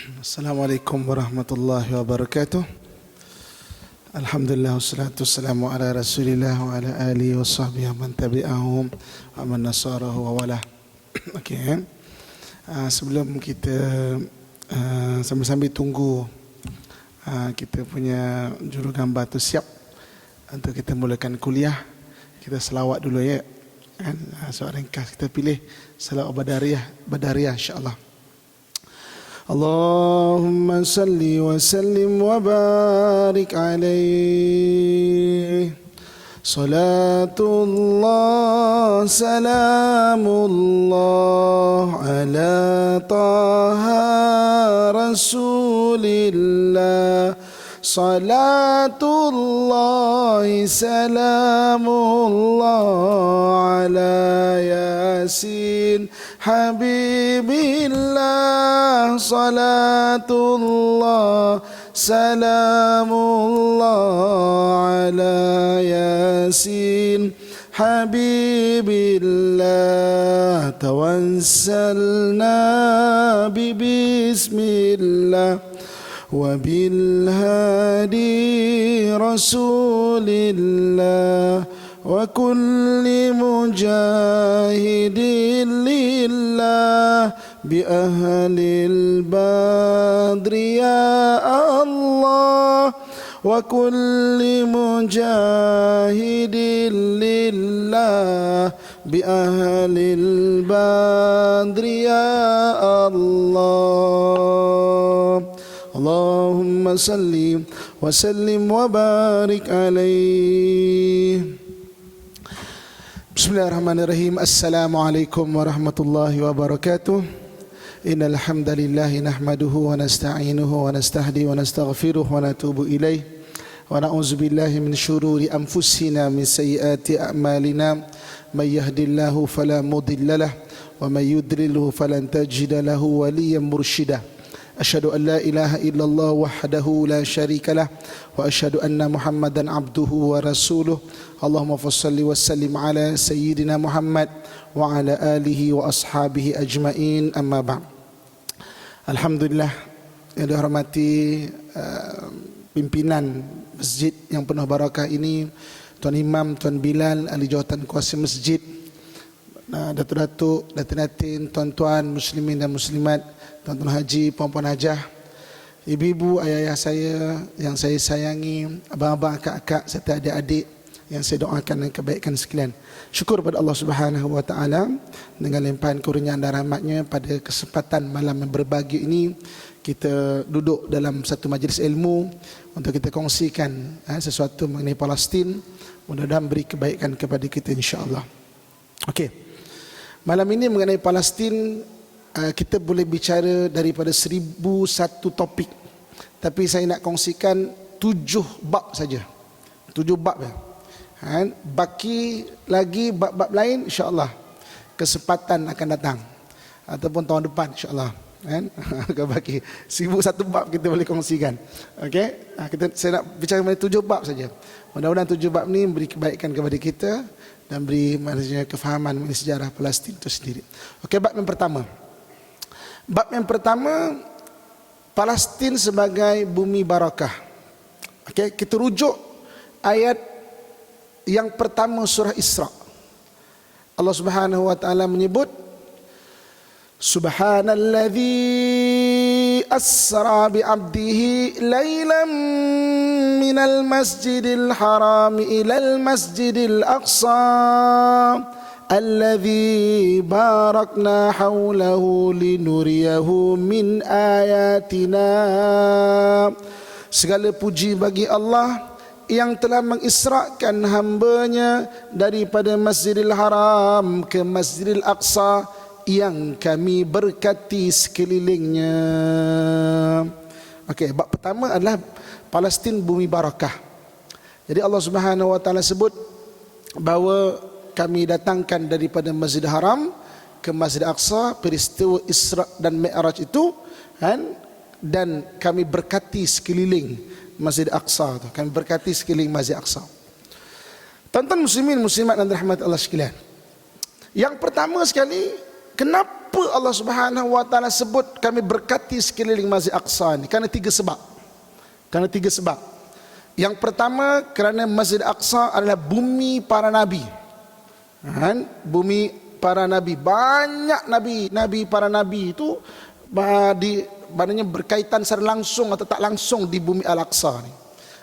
Assalamualaikum warahmatullahi wabarakatuh. Alhamdulillah wassalatu wassalamu ala Rasulillah wa ala alihi wa sahbihi man tabi'ahum wa man nasarahu wa wala. Okey. Sebelum kita sambil-sambil tunggu kita punya jurugambar tu siap untuk kita mulakan kuliah, kita selawat dulu ya. Kan soal ringkas kita pilih selawat badariyah insya-Allah. Allahumma salli wa sallim wa barik alaihi. Salatullah salamullah ala taha rasulillah. Salatullah salamullah ala yasin habibillah. Salatullah salamullah ala yasin habibillah. Tawassalna bismillah wa bil hadi rasulillah wa kulli mujahidin lillah bi ahlil badri ya Allah wa kulli mujahidin lillah bi ahlil badri ya Allah. Allahumma salli wa sallim wa barik alaihi. Bismillahirrahmanirrahim. Assalamualaikum warahmatullahi wabarakatuh. Innal hamdalillah nahmaduhu wa nasta'inuhu wa nastahdi wa nastaghfiruh wa natubu ilaih wa na'udzu billahi min syururi anfusina min sayyiati a'malina may yahdihillahu fala mudilla lahu wa may yudlilhu falan tajida lahu waliyyan mursyida. Asyhadu an la ilaha illallah wahdahu la syarika lah wa asyhadu anna Muhammadan abduhu wa rasuluh. Allahumma fassalli wa sallim ala sayyidina Muhammad wa ala alihi wa ashabihi ajmain, amma ba'd. Alhamdulillah, yang dihormati pimpinan masjid yang penuh barakah ini, Tuan Imam, Tuan Bilal, ahli jawatan kuasa masjid, datuk-datuk, datin-datin, tuan-tuan muslimin dan muslimat, tuan-tuan haji, puan-puan hajah, ibu-ibu, ayah-ayah saya yang saya sayangi, abang-abang, akak-akak serta adik-adik yang saya doakan dan kebaikan sekalian. Syukur pada Allah Subhanahu wa taala dengan limpahan kurniaan dan rahmatnya pada kesempatan malam yang berbahagia ini kita duduk dalam satu majlis ilmu untuk kita kongsikan sesuatu mengenai Palestin. Mudah-mudahan beri kebaikan kepada kita insya-Allah. Okey. Malam ini mengenai Palestin, kita boleh bicara daripada 1001 topik. Tapi saya nak kongsikan 7 bab saja. 7 bab ya. Baki lagi bab-bab lain insya-Allah kesempatan akan datang ataupun tahun depan insya-Allah. Baki 1001 bab kita boleh kongsikan. Okey. Saya nak bicara mengenai 7 bab saja. Mudah-mudahan 7 bab ni beri kebaikan kepada kita dan beri maksudnya kefahaman mengenai sejarah Palestin itu sendiri. Okey, bab yang pertama. Bab yang pertama, Palestin sebagai bumi barakah. Okey, kita rujuk ayat yang pertama surah Isra. Allah Subhanahu wa taala menyebut Subhanalladzi asra bi 'abdihi lailan minal masjidil haram ilal masjidil aqsa alladzi barakna haulahu linuriyahu min ayatina. Segala puji bagi Allah yang telah mengisrakan hambanya daripada Masjidil Haram ke Masjidil Aqsa yang kami berkati sekelilingnya. Okey, bab pertama adalah Palestin bumi barakah. Jadi Allah Subhanahu wa taala sebut bahawa kami datangkan daripada Masjidil Haram ke Masjidil Aqsa, peristiwa Isra dan Mi'raj itu, dan kami berkati sekeliling Masjid Aqsa tu. Kami berkati sekeliling Masjid Aqsa. Tuan-tuan muslimin muslimat dan rahmat Allah sekalian. Yang pertama sekali, kenapa Kenapa Allah Subhanahu wa taala sebut kami berkati sekeliling Masjid Aqsa ni? Kerana tiga sebab. Yang pertama, kerana Masjid Aqsa adalah bumi para nabi. Bumi para nabi. Banyak nabi para nabi itu maknanya berkaitan secara langsung atau tak langsung di bumi Al-Aqsa ni.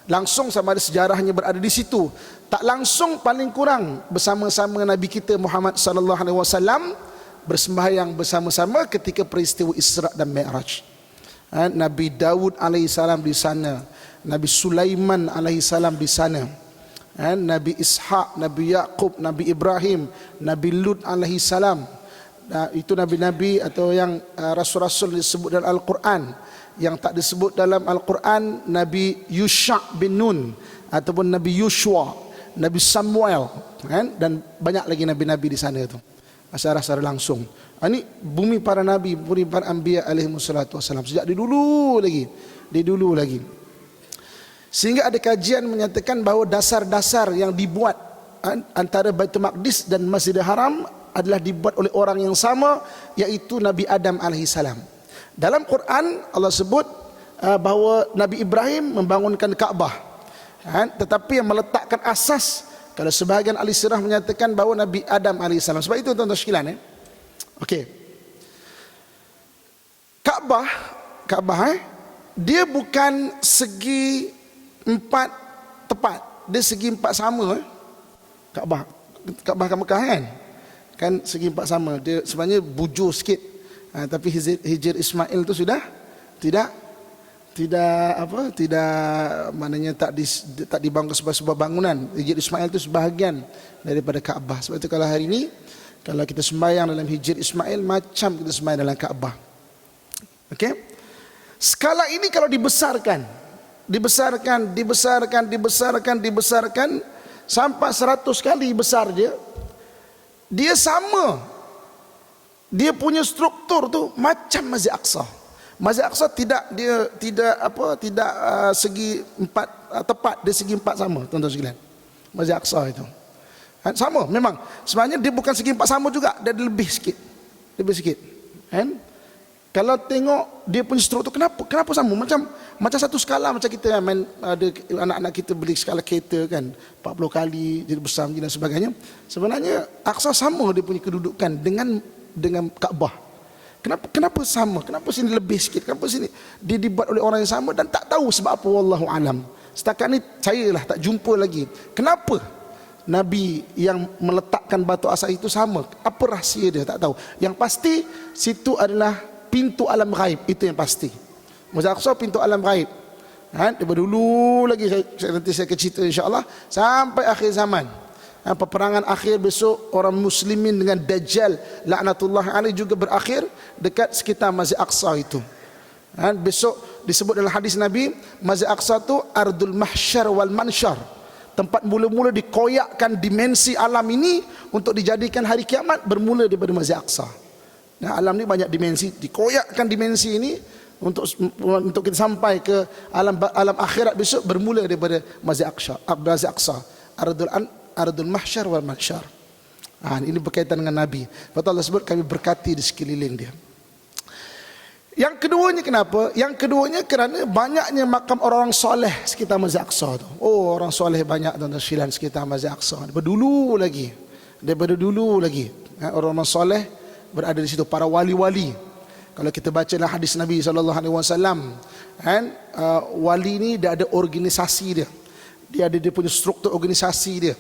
Langsung sama ada sejarahnya berada di situ. Tak langsung paling kurang bersama-sama Nabi kita Muhammad sallallahu alaihi wasallam bersembahyang bersama-sama ketika peristiwa Isra dan Mi'raj. Nabi Daud alaihissalam di sana, Nabi Sulaiman alaihissalam di sana, Nabi Ishaq, Nabi Yaqub, Nabi Ibrahim, Nabi Lut alaihissalam. Itu nabi-nabi atau yang rasul-rasul disebut dalam Al-Quran. Yang tak disebut dalam Al-Quran, Nabi Yusha' bin Nun ataupun Nabi Yushua, Nabi Samuel, dan banyak lagi nabi-nabi di sana itu secara langsung. Ini bumi para nabi, bumi para anbiya alaihi wassalatu wassalam sejak di dulu lagi. Sehingga ada kajian menyatakan bahawa dasar-dasar yang dibuat antara Baitul Maqdis dan Masjidil Haram adalah dibuat oleh orang yang sama, iaitu Nabi Adam alaihissalam. Dalam Quran Allah sebut bahawa Nabi Ibrahim membangunkan Kaabah, tetapi yang meletakkan asas, kalau sebahagian ahli sirah menyatakan bahawa Nabi Adam alaihissalam. Sebab itu tuan-tuan sekalian, okey, Kaabah dia bukan segi empat tepat, dia segi empat sama. Kaabah Mekah kan segi empat sama, dia sebenarnya bujur sikit. Tapi Hijr Ismail itu sudah tidak maknanya tak dibangun sebuah bangunan. Hijr Ismail itu sebahagian daripada Kaabah. Sebab itu kalau hari ini kalau kita sembahyang dalam Hijr Ismail macam kita sembahyang dalam Kaabah. Okey. Skala ini kalau dibesarkan sampai 100 kali besar dia sama. Dia punya struktur tu macam Masjid Aqsa. Masjid Aqsa tidak segi empat tepat, dia segi empat sama, tuan-tuan sekalian. Masjid Aqsa itu sama memang. Sebenarnya dia bukan segi empat sama juga, dia lebih sikit. Kalau tengok dia punya struktur, kenapa sama? Macam satu skala, macam kita main, ada anak-anak kita beli skala kereta kan, 40 kali jadi besar dan sebagainya. Sebenarnya Aqsa sama dia punya kedudukan dengan Kaabah. Kenapa sama? Kenapa sini lebih sikit? Kenapa sini dia dibuat oleh orang yang sama dan tak tahu sebab apa, wallahu alam. Setakat ni saya tak jumpa lagi. Kenapa Nabi yang meletakkan batu asas itu sama? Apa rahsia dia? Tak tahu. Yang pasti situ adalah pintu alam ghaib, itu yang pasti. Masjid Aqsa pintu alam ghaib. Daripada dulu lagi nanti saya akan cerita insya-Allah sampai akhir zaman. Peperangan akhir besok orang muslimin dengan Dajjal laknatullah alaih juga berakhir dekat sekitar Masjid Aqsa itu. Besok disebut dalam hadis Nabi, Masjid Aqsa tu ardul mahsyar wal mansyar, tempat mula-mula dikoyakkan dimensi alam ini untuk dijadikan hari kiamat bermula daripada Masjid Aqsa. Alam ni banyak dimensi, dikoyakkan dimensi ini untuk kita sampai ke alam akhirat besok bermula daripada Masjid Aqsa. Ardul mahsyar wal mansyar. Ini berkaitan dengan Nabi. Betul Allah sebut kami berkati di sekeliling dia. Yang keduanya kenapa? Yang keduanya kerana banyaknya makam orang-orang soleh sekitar Masjid Aqsa tu. Orang soleh banyak tuan-tuan sekalian sekitar Masjid Aqsa. Daripada dulu lagi. Orang-orang soleh berada di situ, para wali-wali. Kalau kita baca dalam hadis Nabi sallallahu alaihi wasallam, wali ni dia ada organisasi dia. Dia ada dia punya struktur organisasi dia.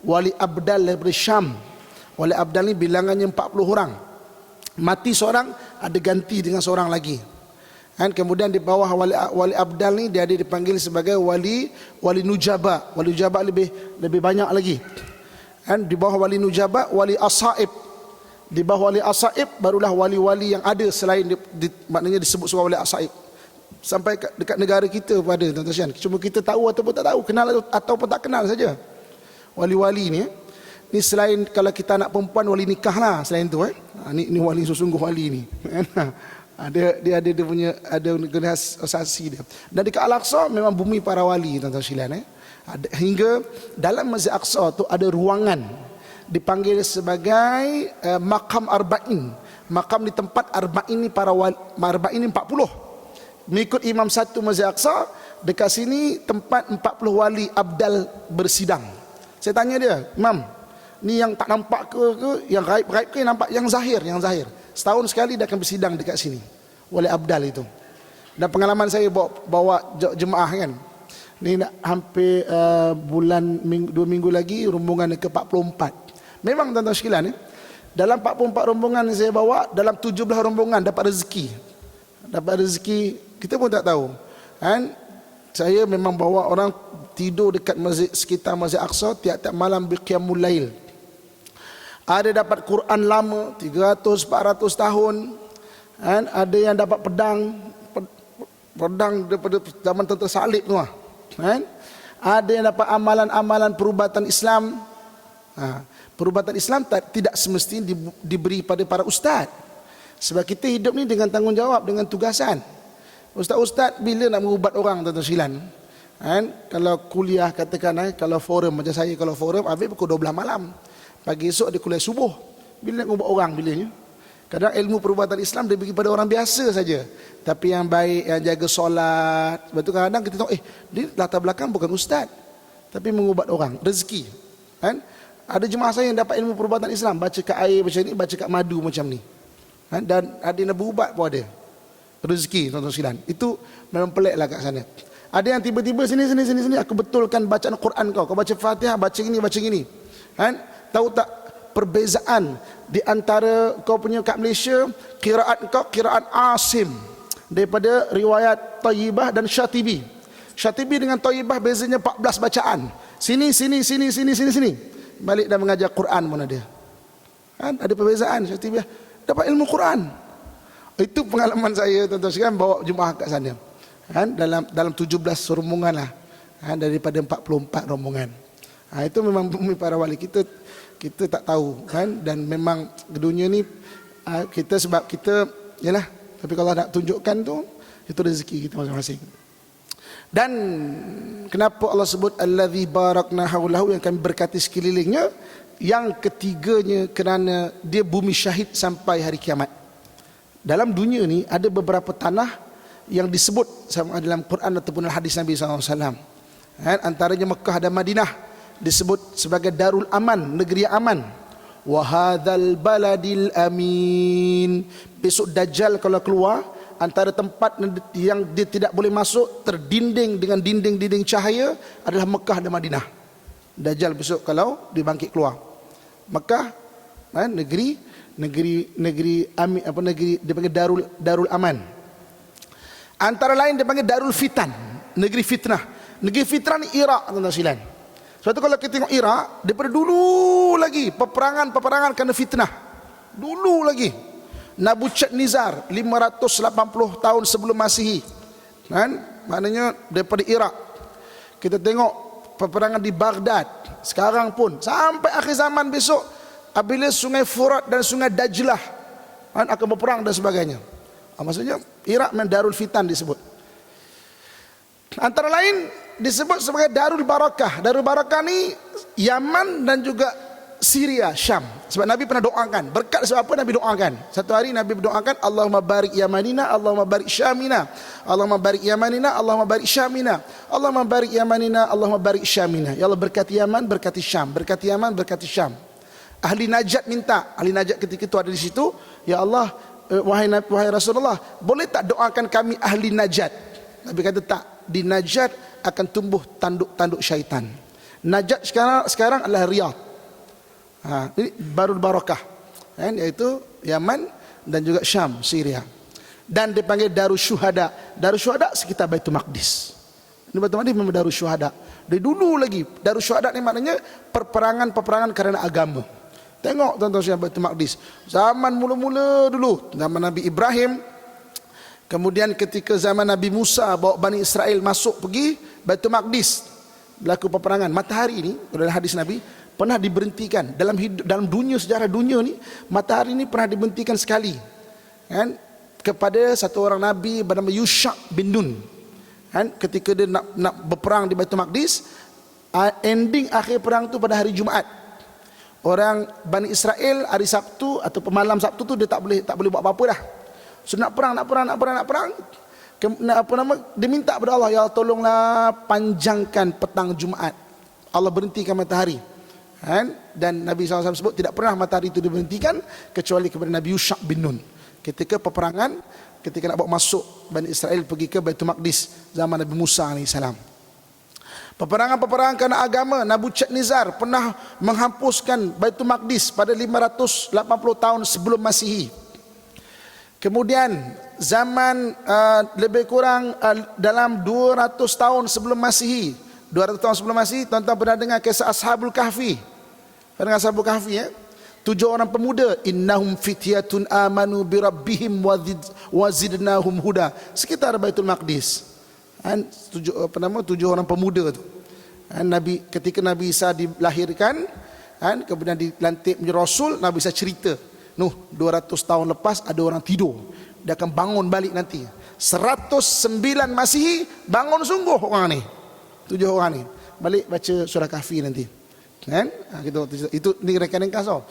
Wali Abdal daripada Syam. Wali Abdal ni bilangannya 40 orang. Mati seorang, ada ganti dengan seorang lagi. Kemudian di bawah wali Abdal ni dia ada dipanggil sebagai wali Nujaba. Wali Nujaba lebih banyak lagi. Di bawah wali Nujaba, wali Asaib. Di bawah wali Asaib barulah wali-wali yang ada selain maknanya disebut sebagai wali Asaib. Sampai dekat negara kita pada tuan-tuan. Cuma kita tahu ataupun tak tahu, kenal ataupun tak kenal saja. Wali-wali ni selain kalau kita anak perempuan wali nikah lah, selain tu ni wali sesungguh wali ni. Dia punya ada organisasi dia. Dan dekat Al-Aqsa memang bumi para wali tuan-tuan sekalian. Hingga dalam Masjid Aqsa tu ada ruangan dipanggil sebagai Maqam Arba'in. makam di tempat arba'in para wali, arba'in 40. Mengikut Imam satu Masjid Aqsa, dekat sini tempat 40 wali abdal bersidang. Saya tanya dia, Imam, ni yang tak nampak ke yang gaib-gaib ke yang nampak? Yang zahir, yang zahir. Setahun sekali dia akan bersidang dekat sini, wali abdal itu. Dan pengalaman saya bawa jemaah kan, ni nak hampir bulan 2 minggu lagi rombongan ke 44. Memang tuan-tuan sekalian, dalam 44 rombongan yang saya bawa, dalam 17 rombongan dapat rezeki. Dapat rezeki, kita pun tak tahu kan. Saya memang bawa orang tidur dekat masjid, sekitar Masjid Aqsa tiap-tiap malam berqiyamul lail. Ada dapat Quran lama 300 400 tahun kan. Ada yang dapat pedang daripada zaman tentera salib tu kan. Ada yang dapat amalan-amalan perubatan Islam. Perubatan Islam tidak semestinya diberi pada para ustaz. Sebab kita hidup ni dengan tanggungjawab, dengan tugasan. Ustaz-ustaz bila nak merubat orang, tuan-tuan sekalian, kan? Kalau kuliah katakan, kalau forum macam saya, kalau forum habis pukul 12 malam. Pagi esok dia kuliah subuh. Bila nak merubat orang bilanya? Kadang ilmu perubatan Islam dia bagi pada orang biasa saja. Tapi yang baik, yang jaga solat. Sebab tu kadang-kadang kita tahu, dia latar belakang bukan ustaz, tapi mengubat orang, rezeki. Kan? Ada jemaah saya yang dapat ilmu perubatan Islam, baca kat air macam ni, baca kat madu macam ni. Kan? Dan ada yang berubat pun ada. Rezeki, tuan-tuan sekalian. Itu memang pelik lah kat sana. Ada yang tiba-tiba sini, aku betulkan bacaan Quran kau baca Fatihah, baca gini. Kan? Tahu tak perbezaan di antara kau punya kat Malaysia, qiraat kau qiraat Asim daripada riwayat Thayyibah dan Syatibi. Syatibi dengan Thayyibah bezanya 14 bacaan. Sini. Balik dan mengajar Quran pun ada. Kan? Ada perbezaan. Syatibi dapat ilmu Quran. Itu pengalaman saya, tuan-tuan sekalian, bawa jemaah kat sana. Kan? Dalam 17 rombongan lah. Kan? Daripada 44 rombongan. Itu memang bumi para wali. Kita tak tahu kan. Dan memang dunia ni kita, sebab kita yalah, tapi kalau nak tunjukkan tu, itu rezeki kita masing-masing. Dan kenapa Allah sebut allazi barakna haulahu, yang kami berkati sekelilingnya? Yang ketiganya kerana dia bumi syahid sampai hari kiamat. Dalam dunia ni ada beberapa tanah yang disebut sama dalam Quran ataupun hadis Nabi SAW. Antaranya Mekah dan Madinah disebut sebagai Darul Aman, negeri yang aman. Wa hadzal baladil amin. Besok Dajjal kalau keluar, antara tempat yang dia tidak boleh masuk, terdinding dengan dinding-dinding cahaya, adalah Mekah dan Madinah. Dajjal besok kalau dibangkit keluar, Mekah negeri amin, negeri dia panggil Darul Aman. Antara lain dia panggil Darul Fitan, negeri fitnah. Negeri fitnah ni Iraq, tuan-tuan sekalian. Sebab tu kalau kita tengok Iraq, daripada dulu lagi peperangan kerana fitnah. Dulu lagi. Nabucodonosor 580 tahun sebelum Masihi. Kan? Maknanya daripada Iraq. Kita tengok peperangan di Baghdad. Sekarang pun sampai akhir zaman besok, apabila sungai Furat dan sungai Dajlah akan berperang dan sebagainya. Maksudnya Iraq memang Darul Fitan disebut. Antara lain disebut sebagai Darul Barakah. Darul Barakah ni Yaman dan juga Syria, Syam. Sebab Nabi pernah doakan. Berkat sebab apa Nabi doakan? Satu hari Nabi berdoakan, Allahumma barik Yamanina, Allahumma barik Syamina, Allahumma barik Yamanina, Allahumma barik Syamina, Allahumma barik Yamanina, Allahumma barik Syamina. Ya Allah, berkati Yaman, berkati Syam, berkati Yaman, berkati Syam. Ahli Najat minta, ahli Najat ketika itu ada di situ, ya Allah, wahai Rasulullah, boleh tak doakan kami ahli Najat? Nabi kata tak, di Najat akan tumbuh tanduk-tanduk syaitan. Najat sekarang adalah Riyadh. Ini Darul Barakah, kan, iaitu Yaman dan juga Syam, Syria. Dan dipanggil Darul Syuhada. Darul Syuhada sekitar Baitul Maqdis. Ini Baitul Maqdis memang Darul Syuhada. Dari dulu lagi Darul Syuhada ni maknanya peperangan kerana agama. Tengok tuan-tuan sekalian, Baitul Maqdis zaman mula-mula dulu, zaman Nabi Ibrahim. Kemudian ketika zaman Nabi Musa bawa Bani Israel masuk pergi Baitul Maqdis, berlaku peperangan. Matahari ini dalam hadis Nabi pernah diberhentikan dalam dunia, sejarah dunia ni, matahari ni pernah diberhentikan sekali, kan, kepada satu orang Nabi bernama Yusha bin Nun, kan, ketika dia nak berperang di Baitul Maqdis. Ending akhir perang tu pada hari Jumaat. orang Bani Israel hari Sabtu atau malam Sabtu tu dia tak boleh buat apa-apa dah. So nak perang, dia minta kepada Allah, ya Allah tolonglah panjangkan petang Jumaat. Allah berhentikan matahari. Dan Nabi SAW sebut tidak pernah matahari itu diberhentikan kecuali kepada Nabi Yusha' bin Nun. Ketika peperangan, ketika nak bawa masuk Bani Israel pergi ke Baitul Maqdis zaman Nabi Musa AS. Peperangan kerana agama, Nabucodonosor pernah menghapuskan Baitul Maqdis pada 580 tahun sebelum Masihi. Kemudian zaman lebih kurang dalam 200 tahun sebelum Masihi, 200 tahun sebelum Masihi, tuan-tuan pernah dengar kisah Ashabul Kahfi? Pernah dengar Ashabul Kahfi ya? 7 orang pemuda, innahum fityatun amanu bi rabbihim wazidnahum huda, sekitar Baitul Maqdis. 7 orang pemuda tu. Ketika Nabi Isa dilahirkan, kemudian dilantik menjadi rasul, Nabi Isa cerita, 200 tahun lepas ada orang tidur, dia akan bangun balik nanti. 109 Masihi bangun sungguh orang ni, 7 orang ni balik baca surah Kahfi nanti. Itu ni rekan-rekan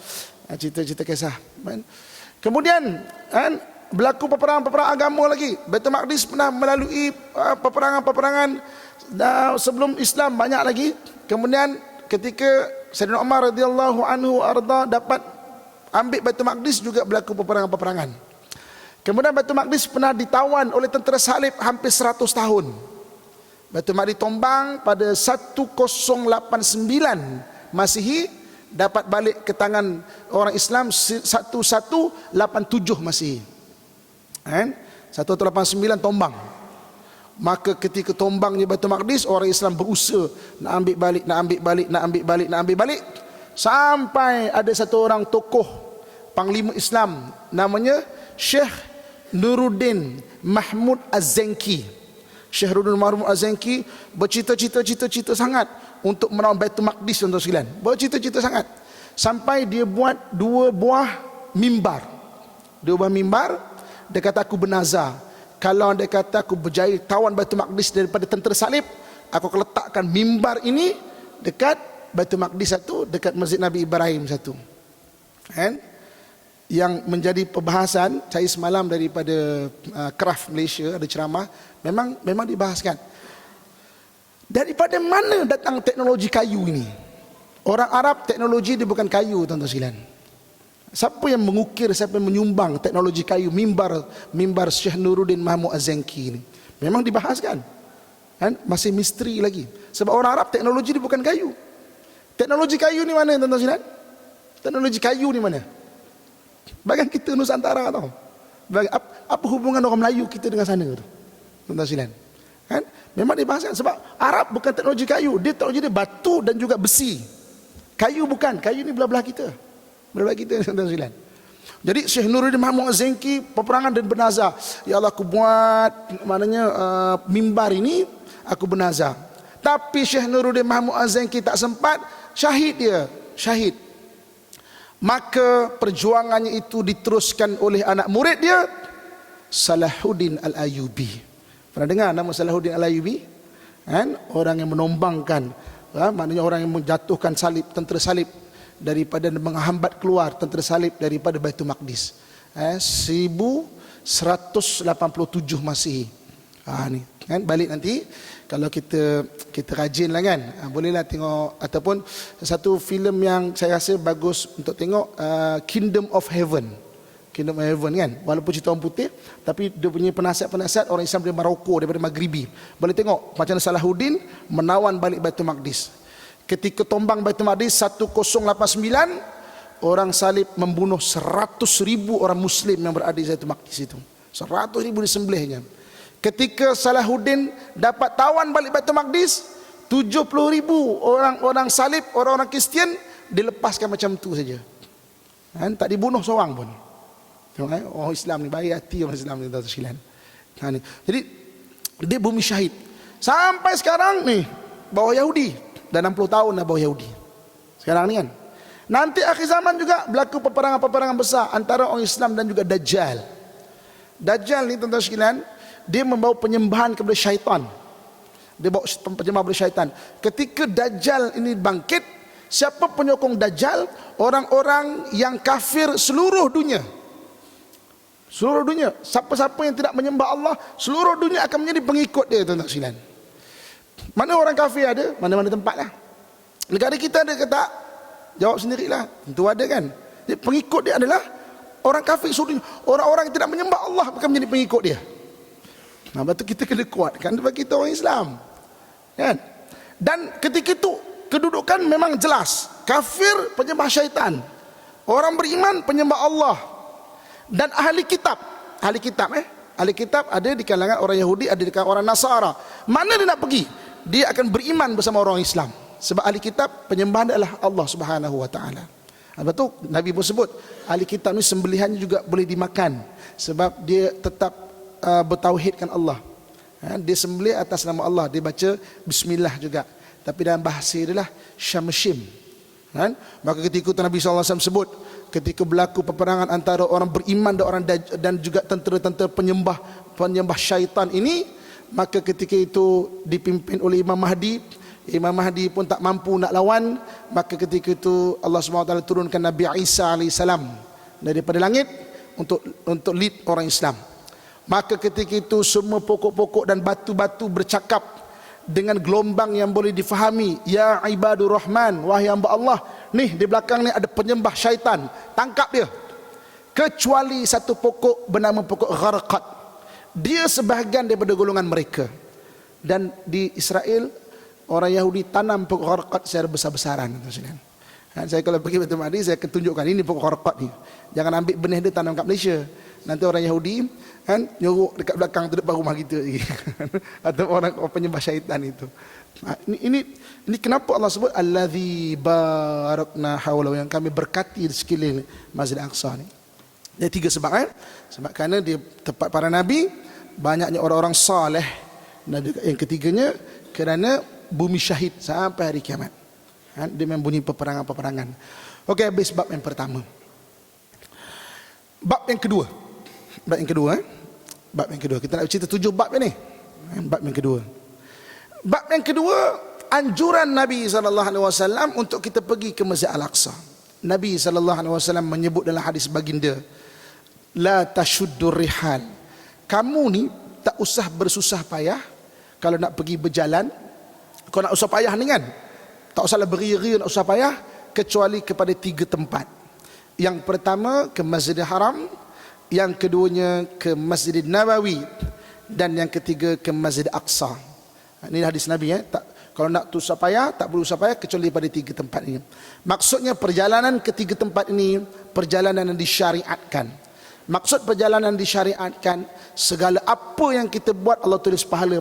cerita kisah. Kemudian berlaku peperangan agama lagi. Baitul Maqdis pernah melalui peperangan sebelum Islam banyak lagi. Kemudian ketika Sayyidina Umar radhiyallahu anhu arda dapat ambil Baitul Maqdis, juga berlaku peperangan. Kemudian Baitul Maqdis pernah ditawan oleh tentera salib hampir 100 tahun. Baitul Maqdis tombang pada 1089 Masihi, dapat balik ke tangan orang Islam 1187 Masihi. 1189 tombang. Maka ketika tombangnya Baitul Maqdis, orang Islam berusaha nak ambil balik, sampai ada satu orang tokoh panglima Islam namanya Syekh Nuruddin Mahmud Az-Zanki. Syekh Nuruddin Mahmud Az-Zanki bercita-cita sangat untuk menawan Baitul Maqdis, tuan-tuan sekalian. Bercita-cita sangat sampai dia buat 2 buah mimbar. Dia kata, aku bernazar, kalau dia kata aku berjaya tawan Baitul Maqdis daripada tentera salib, aku akan letakkan mimbar ini dekat Baitul Maqdis satu, dekat Masjid Nabi Ibrahim satu. Yang menjadi perbahasan saya semalam daripada Kraft Malaysia, ada ceramah, memang dibahaskan. Daripada mana datang teknologi kayu ini? Orang Arab teknologi dia bukan kayu, tuan-tuan sekalian. Siapa yang mengukir, siapa yang menyumbang teknologi kayu, mimbar Syekh Nuruddin Mahmud Az-Zanki ini? Memang dibahaskan. Masih misteri lagi. Sebab orang Arab teknologi dia bukan kayu. Teknologi kayu ni mana, tuan-tuan sekalian? Teknologi kayu ni mana? Bagian kita Nusantara tau. Apa hubungan orang Melayu kita dengan sana tu, tuan-tuan sekalian? Memang dibahaskan. Sebab Arab bukan teknologi kayu, dia teknologi dia batu dan juga besi. Kayu bukan, kayu ni belah-belah kita, tuan-tuan sekalian. Jadi Syekh Nuruddin Mahmud Az-Zanki peperangan dan bernazar, ya Allah aku buat mimbar ini, aku bernazar. Tapi Syekh Nuruddin Mahmud Az-Zanki tak sempat, syahid. Maka perjuangannya itu diteruskan oleh anak murid dia, Salahuddin Al-Ayyubi. Pernah dengar nama Salahuddin Al-Ayyubi? Orang yang menombangkan, maknanya orang yang menjatuhkan tentera salib daripada menghambat keluar tentera salib daripada Baitul Maqdis. 1187 Masihi. Ni balik nanti kalau kita rajin lah kan, bolehlah tengok, ataupun satu filem yang saya rasa bagus untuk tengok, Kingdom of Heaven kan, walaupun cerita orang putih tapi dia punya penasihat orang Islam dari Maroko, daripada Maghribi. Boleh tengok macam mana Salahuddin menawan balik Baitul Maqdis. Ketika tombang Baitul Maqdis 1089, orang salib membunuh 100,000 orang Muslim yang berada di Baitul Maqdis itu. 100,000 disembelihnya. Ketika Salahuddin dapat tawan balik Baitul Maqdis, 70,000 orang salib, orang-orang Kristian dilepaskan macam tu saja. Tak dibunuh seorang pun. Orang Islam ni baik hati, orang Islam ni, tuan-tuan sekalian. Jadi dia bumi syahid. Sampai sekarang ni bawah Yahudi. Dah 60 tahun dah bawah Yahudi sekarang ni kan. Nanti akhir zaman juga berlaku peperangan besar antara orang Islam dan juga Dajjal. Dajjal ni, tuan-tuan sekalian, dia membawa penyembahan kepada syaitan. Dia bawa penyembahan kepada syaitan. Ketika Dajjal ini bangkit, Siapa penyokong Dajjal? Orang-orang yang kafir seluruh dunia. Seluruh dunia. Siapa-siapa yang tidak menyembah Allah, seluruh dunia akan menjadi pengikut dia, tuan-tuan sekalian. Mana orang kafir ada? Mana-mana tempat lah. Negara kita ada ke tak? Jawab sendirilah. Tentu ada kan. Jadi pengikut dia adalah orang kafir seluruh dunia. Orang-orang yang tidak menyembah Allah akan menjadi pengikut dia. Nah, betul kita kena kuatkan bagi kita orang Islam. Kan? Dan ketika itu kedudukan memang jelas. Kafir penyembah syaitan, orang beriman penyembah Allah. Dan ahli kitab ahli kitab ada di kalangan orang Yahudi, ada di kalangan orang Nasara. Mana dia nak pergi? Dia akan beriman bersama orang Islam. Sebab ahli kitab penyembahan adalah Allah Subhanahu wa taala. Betul, Nabi pun sebut ahli kitab ni sembelihannya juga boleh dimakan sebab dia tetap bertauhidkan Allah. Dia sembelih atas nama Allah, dia baca bismillah juga. Tapi dalam bahasa dia lah syamshim. Maka ketika itu Nabi SAW sebut, ketika berlaku peperangan antara orang beriman dan juga tentera-tentera penyembah syaitan ini, maka ketika itu dipimpin oleh Imam Mahdi. Imam Mahdi pun tak mampu nak lawan. Maka ketika itu Allah SWT turunkan Nabi Isa AS daripada langit untuk lead orang Islam. Maka ketika itu semua pokok-pokok dan batu-batu bercakap dengan gelombang yang boleh difahami. Ya ibadur rahman, wahai hamba Allah, nih di belakang ni ada penyembah syaitan, tangkap dia. Kecuali satu pokok bernama pokok gharqad. Dia sebahagian daripada golongan mereka. Dan di Israel orang Yahudi tanam pokok gharqad secara besar-besaran. Saya kalau pergi Baitul Maqdis, saya akan tunjukkan ini pokok gharqad ni. Jangan ambil benih dia tanam kat Malaysia. Nanti orang Yahudi nyuruk dekat belakang tu depan rumah kita lagi. Atau orang penyembah syaitan itu. Ini kenapa Allah sebut allazi barakna haulahu, yang kami berkati di sekeliling Masjid Al-Aqsa ni. Ada tiga sebab Sebab kerana di tempat para nabi banyaknya orang-orang saleh, dan juga yang ketiganya kerana bumi syahid sampai hari kiamat. Dia membunyi peperangan-peperangan. Okey, habis bab yang pertama. Bab yang kedua. Bab yang kedua. Kita nak cerita 7 bab ni. Bab yang kedua. Bab yang kedua, anjuran Nabi SAW untuk kita pergi ke Masjid Al-Aqsa. Nabi SAW menyebut dalam hadis baginda, la tashuddur rihal. Kamu ni tak usah bersusah payah kalau nak pergi berjalan. Kau nak usah payah ni kan, tak usahlah beri-ri nak usah payah, kecuali kepada 3 tempat. Yang pertama ke Masjidil Haram, yang keduanya ke Masjid Nabawi, dan yang ketiga ke Masjid Aqsa. Ini hadis Nabi kalau nak usah payah, tak perlu usah payah kecuali pada 3 tempat ini. Maksudnya perjalanan ke 3 tempat ini perjalanan yang disyariatkan. Maksud perjalanan disyariatkan, segala apa yang kita buat Allah tulis pahala.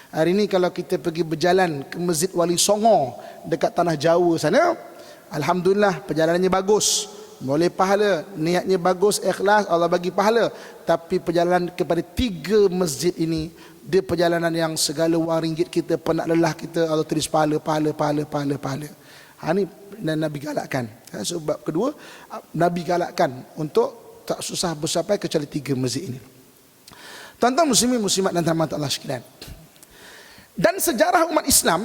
Hari ini kalau kita pergi berjalan ke Masjid Wali Songo dekat tanah Jawa sana, alhamdulillah perjalanannya bagus, boleh pahala, niatnya bagus, ikhlas, Allah bagi pahala. Tapi perjalanan kepada 3 masjid ini, dia perjalanan yang segala wang ringgit kita, penat lelah kita, Allah tulis pahala. Ini Nabi galakkan. Sebab kedua, Nabi galakkan untuk tak susah bersampai kecuali 3 masjid ini. Tuan-tuan muslimin muslimat dan rahmat Allah sekalian. Dan sejarah umat Islam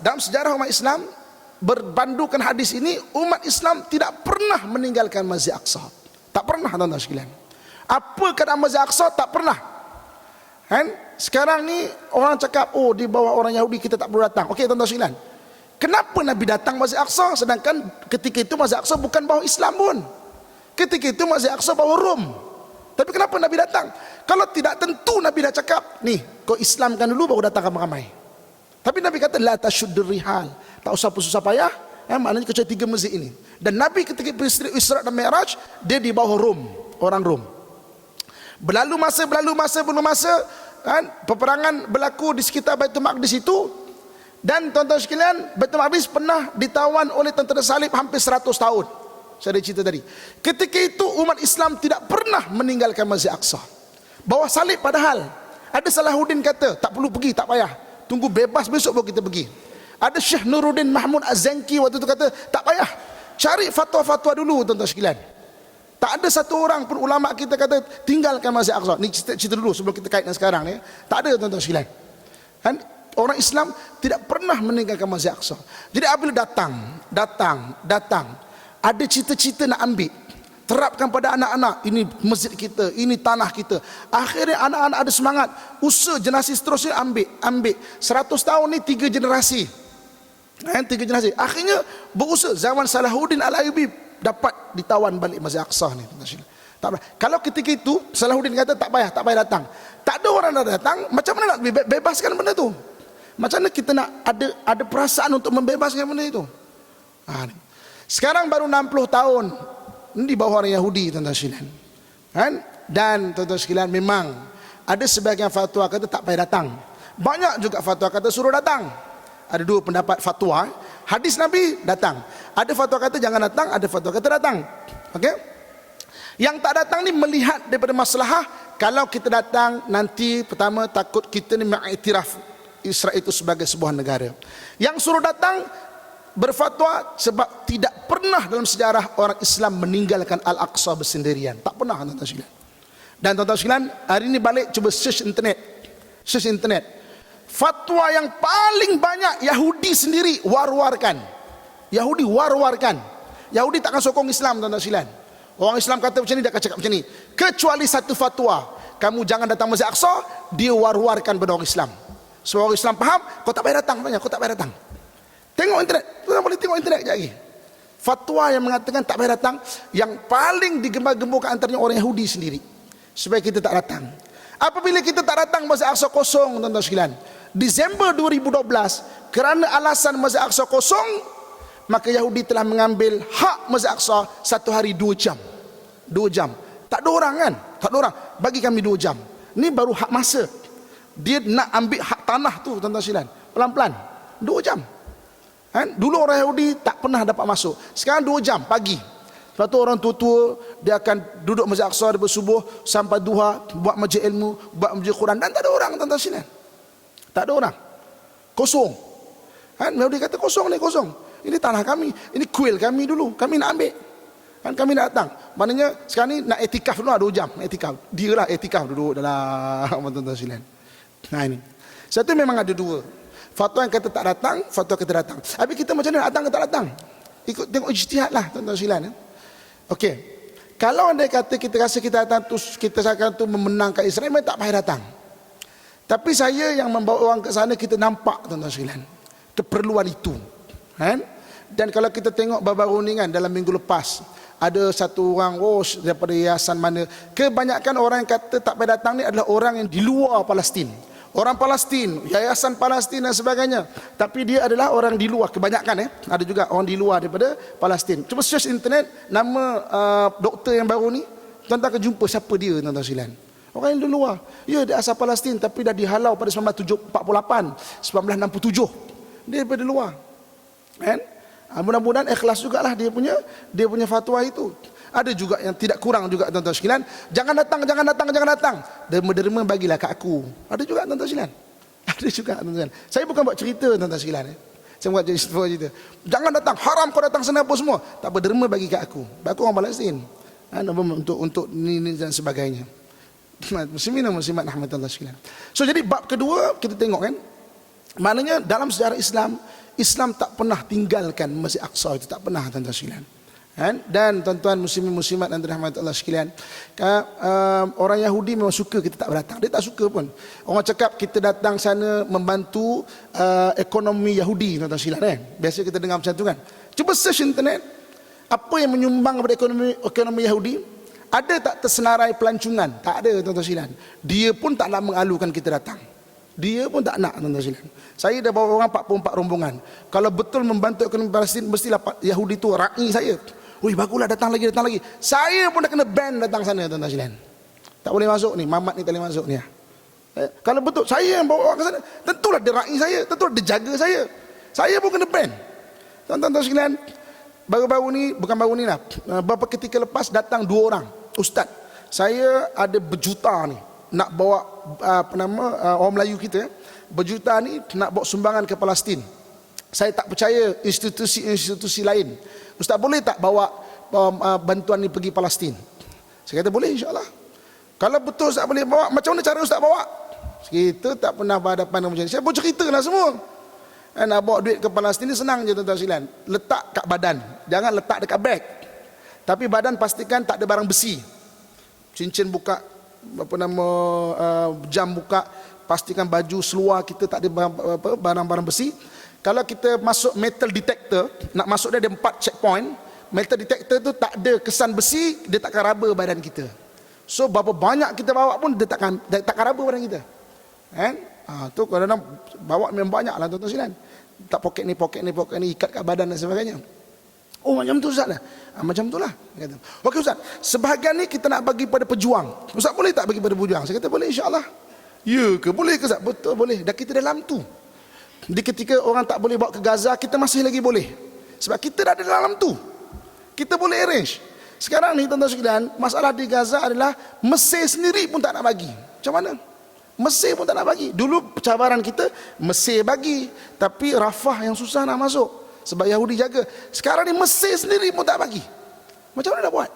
dalam sejarah umat Islam, berbandukan hadis ini, umat Islam tidak pernah meninggalkan Masjid Aqsa. Tak pernah, tuan-tuan sekalian. Apa keadaan Masjid Aqsa? Tak pernah. Sekarang ni orang cakap, oh di bawah orang Yahudi kita tak perlu datang. Okey, tuan-tuan sekalian, kenapa Nabi datang Masjid Aqsa sedangkan ketika itu Masjid Aqsa bukan bawah Islam pun? Ketika itu Masjid Aqsa bawah Rom. Tapi kenapa Nabi datang? Kalau tidak, tentu Nabi dah cakap, nih kau Islamkan dulu baru datang ramai-ramai. Tapi Nabi kata la tashuddur rihal, tak usah susah payah, maknanya kecuali 3 masjid ini. Dan Nabi ketika Isra dan Mi'raj, dia di bawah Rom, orang Rom. Berlalu masa, peperangan berlaku di sekitar Baitul Maqdis itu. Dan tuan-tuan sekalian, Baitul Maqdis pernah ditawan oleh tentera salib hampir 100 tahun. Saya ada cerita tadi. Ketika itu umat Islam tidak pernah meninggalkan Masjid Aqsa. Bawah salib padahal. Ada Salahuddin kata, tak perlu pergi, tak payah, tunggu bebas besok baru kita pergi. Ada Syekh Nuruddin Mahmud Az-Zanki waktu itu kata, tak payah, cari fatwa-fatwa dulu tuan-tuan sekalian. Tak ada satu orang pun ulama kita kata tinggalkan Masjid Aqsa. Ni cerita dulu sebelum kita kaitkan sekarang ni. Tak ada tuan-tuan sekalian. orang Islam tidak pernah meninggalkan Masjid Aqsa. Jadi apabila datang, ada cita-cita nak ambil, terapkan pada anak-anak, ini masjid kita, ini tanah kita. Akhirnya anak-anak ada semangat, usaha generasi seterusnya ambil. 100 tahun ni 3 generasi. 3 generasi. Akhirnya berusaha zaman Salahuddin Al-Ayyubi dapat ditawan balik Masjid Aqsa ni. Tak payah. Kalau ketika itu Salahuddin kata tak payah datang. Tak ada orang nak datang, macam mana nak bebaskan benda tu? Macam mana kita nak ada perasaan untuk membebaskan benda itu? Sekarang baru 60 tahun ini di bawah orang Yahudi, tuan-tuan sekalian. Dan tuan-tuan sekalian, memang ada sebahagian fatwa kata tak payah datang. Banyak juga fatwa kata suruh datang. Ada 2 pendapat fatwa. Hadis Nabi datang. Ada fatwa kata jangan datang, ada fatwa kata datang. Okey? Yang tak datang ni melihat daripada maslahah. Kalau kita datang nanti, pertama takut kita ni mengiktiraf Israel itu sebagai sebuah negara. Yang suruh datang berfatwa sebab tidak pernah dalam sejarah orang Islam meninggalkan Al-Aqsa bersendirian. Tak pernah, tuan-tuan sekalian. Dan tuan-tuan sekalian, hari ini balik cuba search internet. Fatwa yang paling banyak Yahudi sendiri war-warkan. Yahudi takkan sokong Islam, tuan-tuan sekalian. Orang Islam kata macam ni, dia akan cakap macam ni. Kecuali satu fatwa, kamu jangan datang Masjid Aqsa, dia war-warkan pada orang Islam. So orang Islam faham, kau tak payah datang, kau tak payah datang. Tengok internet, tuan boleh tengok internet sekejap lagi. Fatwa yang mengatakan tak payah datang, yang paling digembar-gemburkan antaranya orang Yahudi sendiri, supaya kita tak datang. Apabila kita tak datang, Masjid Aqsa kosong, tuan-tuan sekalian. Disember 2012, kerana alasan Masjid Aqsa kosong, maka Yahudi telah mengambil hak Masjid Aqsa 1 hari 2 jam. 2 jam. Tak ada orang kan? Tak ada orang. Bagi kami 2 jam. Ni baru hak masa. Dia nak ambil hak tanah tu, tuan-tuan sekalian. Pelan-pelan. 2 jam. Dulu orang Yahudi tak pernah dapat masuk. Sekarang 2 jam pagi. Sebab tu orang tua-tua dia akan duduk Masjid Aqsa daripada subuh sampai duha, buat majlis ilmu, buat majlis Quran, dan tak ada orang, tuan-tuan sekalian. Tak ada orang. Kosong. Yahudi kata kosong ni, kosong. Ini tanah kami, ini kuil kami dulu, kami nak ambil. Kami nak datang. Maknanya sekarang ni nak etikaf dulu 2 jam, etikaf. Dia lah etikaf duduk dalam tuan-tuan sekalian. Ini. Satu memang ada 2. Fatwa yang kata tak datang, fatwa kata datang. Habis kita macam mana datang ke tak datang? Ikut tengok ijtihad lah, tuan-tuan sekalian. Okey. Kalau anda kata kita rasa kita datang tu, kita akan tu memenangkan Israel, memang tak payah datang. Tapi saya yang membawa orang ke sana, kita nampak, tuan-tuan sekalian, keperluan itu. Dan kalau kita tengok baru-baru ni kan, dalam minggu lepas, ada satu orang daripada yayasan mana, kebanyakan orang yang kata tak payah datang ni adalah orang yang di luar Palestin. Orang Palestin, yayasan Palestin dan sebagainya. Tapi dia adalah orang di luar, kebanyakan ada juga orang di luar daripada Palestin. Cuba search internet nama doktor yang baru ni, tuan-tuan akan jumpa siapa dia, tuan-tuan sekalian. Orang yang di luar. Ya, dia asal Palestin tapi dah dihalau pada 1948, 1967. Dia daripada luar. Mudah-mudahan ikhlas jugalah dia punya fatwa itu. Ada juga yang tidak kurang juga, tuan-tuan sekalian. Jangan datang. Derma-derma bagilah kat aku. Ada juga, tuan-tuan sekalian. Ada juga, tuan-tuan sekalian. Saya bukan buat cerita, tuan-tuan sekalian. Saya buat cerita. Jangan datang, haram kau datang sana apa semua. Tak apa, derma bagi kat aku. Aku orang Palestin. Untuk ni dan sebagainya. Muslimin dan muslimat rahmatullahi sekalian. So jadi bab kedua kita tengok kan. Maknanya dalam sejarah Islam tak pernah tinggalkan Masjid Aqsa itu, tak pernah, tuan-tuan sekalian. Dan tuan-tuan muslimin muslimat dan rahmatullah sekalian, orang Yahudi memang suka kita tak datang. Dia tak suka pun. Orang cakap kita datang sana membantu ekonomi Yahudi, tuan-tuan sekalian. Biasa kita dengar macam tu kan. Cuba search internet, apa yang menyumbang kepada ekonomi Yahudi? Ada tak tersenarai pelancongan? Tak ada, tuan-tuan sekalian. Dia pun tak nak mengalukan kita datang. Dia pun tak nak, tuan-tuan sekalian. Saya dah bawa orang 44 rombongan. Kalau betul membantu ekonomi Palestin, mestilah Yahudi tu ra'i saya. Wih, baguslah, datang lagi. Saya pun dah kena ban datang sana, tuan-tuan sekalian. Tak boleh masuk ni, Mamat ni tak boleh masuk ni. Kalau betul saya yang bawa orang ke sana, tentulah dia ra'i saya, tentulah dia jaga saya. Saya pun kena ban. Tuan-tuan sekalian, baru-baru ni, bukan baru ni lah, beberapa ketika lepas datang 2 orang ustaz. Saya ada berjuta ni nak bawa orang Melayu kita berjuta ni nak bawa sumbangan ke Palestin. Saya tak percaya institusi lain. Ustaz boleh tak bawa bantuan ni pergi Palestin? Saya kata boleh, insya-Allah. Kalau betul Ustaz boleh bawa, macam mana cara Ustaz bawa? Kita tak pernah berhadapan dengan macam ni. Saya pun cerita lah semua. Nak bawa duit ke Palestin ni senang je tuan-tuan sekalian. Letak kat badan, jangan letak dekat beg. Tapi badan pastikan tak ada barang besi. Cincin buka, jam buka, pastikan baju seluar kita tak ada barang-barang besi. Kalau kita masuk metal detector, nak masuk dia ada 4 checkpoint. Metal detector tu tak ada kesan besi, dia takkan raba badan kita. So berapa banyak kita bawa pun dia takkan raba badan kita. Kan? Tu kadang-kadang bawa memang banyak lah tuan-tuan sekalian. Tak poket ni, ikat kat badan dan sebagainya. Oh macam tu Ustaz lah. Macam tu lah. Okey Ustaz, sebahagian ni kita nak bagi pada pejuang. Ustaz boleh tak bagi pada pejuang? Saya kata boleh insya-Allah. Ya ke? Boleh ke Ustaz? Betul boleh. Dah kita dalam tu. Di ketika orang tak boleh bawa ke Gaza, kita masih lagi boleh. Sebab kita dah ada dalam tu. Kita boleh arrange. Sekarang ni tuan-tuan sekalian, masalah di Gaza adalah Mesir sendiri pun tak nak bagi. Macam mana? Mesir pun tak nak bagi. Dulu cabaran kita Mesir bagi, tapi Rafah yang susah nak masuk sebab Yahudi jaga. Sekarang ni Mesir sendiri pun tak bagi. Macam mana nak buat?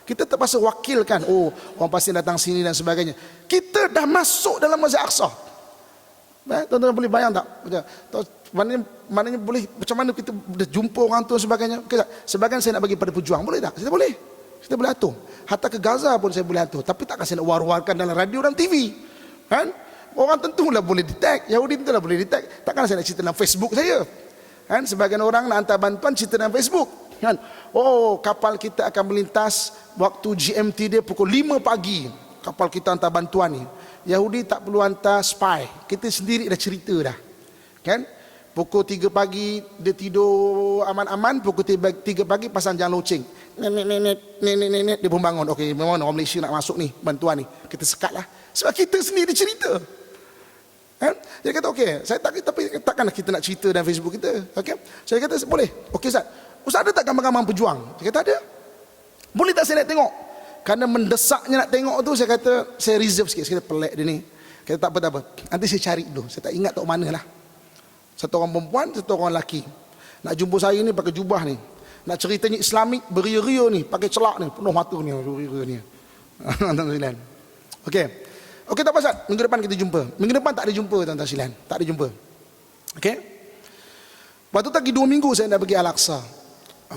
Kita terpaksa wakilkan. Oh, orang pasti datang sini dan sebagainya. Kita dah masuk dalam Masjid Aqsa. Tuan-tuan boleh bayang tak? Maknanya boleh, macam mana kita dah jumpa orang tu dan sebagainya. Okay, sebagian saya nak bagi pada pejuang, boleh tak? Kita boleh. Kita boleh atur. Hatta ke Gaza pun saya boleh atur. Tapi takkan saya nak war-warkan dalam radio dan TV. Kan? Orang tentulah boleh detect. Yahudi tentulah boleh detect. Takkan saya nak cerita dalam Facebook saya. Kan? Sebagian orang nak hantar bantuan cerita dalam Facebook. Kan? Oh, kapal kita akan melintas waktu GMT dia pukul 5 pagi. Kapal kita hantar bantuan ni. Yahudi tak perlu hantar spy. Kita sendiri dah cerita dah. Kan? Pukul 3 pagi dia tidur aman-aman, pukul 3 pagi pasang jalan loceng. Nenek dia pun bangun. Okey, memang orang Malaysia nak masuk ni, bantuan ni. Kita sekatlah. Sebab kita sendiri cerita. Kan? Dia kata okey, saya tapi takkanlah kita nak cerita dalam Facebook kita. Okey. Saya kata boleh. Okey Ustaz. Ustaz ada tak gambar-gambar pejuang? Dia kata ada. Boleh tak saya nak tengok? Kerana mendesaknya nak tengok tu, saya kata saya reserve sikit. Saya kata pelik dia ni. Kata tak apa. Nanti saya cari dulu. Saya tak ingat tak mana lah. Satu orang perempuan, satu orang lelaki. Nak jumpa saya ni pakai jubah ni. Nak ceritanya Islamik, beria-ria ni, pakai celak ni, penuh mata ni, beria-ria ni. Okey. Okey tak apa Ustaz, minggu depan kita jumpa. Minggu depan tak ada jumpa tuan-tuan sekalian. Tak ada jumpa. Okey. Lepas tu lagi 2 minggu saya nak pergi Al-Aqsa.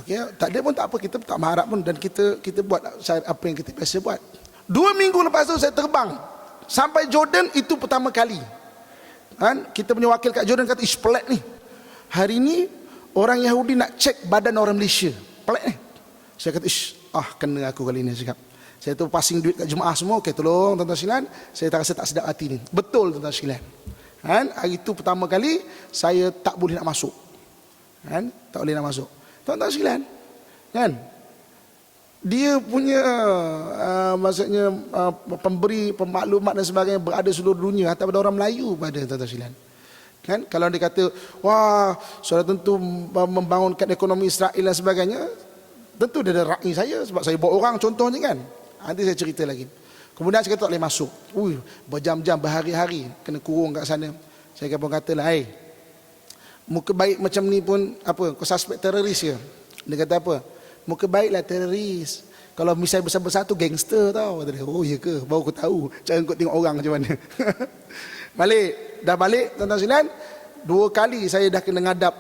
Okey, tak ada pun tak apa, kita tak mengharap pun dan kita buat apa yang kita biasa buat. 2 minggu lepas tu saya terbang sampai Jordan, itu pertama kali. Kan? Kita punya wakil kat Jordan kata, ish pelik ni. Hari ni orang Yahudi nak cek badan orang Malaysia. Pelik ni. Saya kata, ish, kena aku kali ni cakap. Saya tu passing duit kat jemaah semua. Okey, tolong tuan-tuan sekalian, saya tak rasa tak sedap hati ni. Betul tuan-tuan sekalian. Kan? Hari itu pertama kali saya tak boleh nak masuk. Kan? Tak boleh nak masuk. Tuan-tuan sekalian, kan? Dia punya maksudnya pemberi pemaklumat dan sebagainya berada seluruh dunia, hatta pada orang Melayu pada tuan-tuan sekalian. Kan? Kalau dia kata, wah, sudah tentu membangunkan ekonomi Israel dan sebagainya, tentu dia ada rakyat saya sebab saya bawa orang contohnya kan. Nanti saya cerita lagi. Kemudian saya kata tak boleh masuk. Berjam-jam, berhari-hari kena kurung kat sana. Saya pun katalah, muka baik macam ni pun apa, kau suspek teroris ke? Dia kata apa? Muka baiklah teroris. Kalau misalnya besar-besar tu gangster tau. Kata dia, oh ya ke? Baru aku tahu cara kau tengok orang macam mana. Dah balik tuan-tuan sekalian. 2 kali saya dah kena ngadap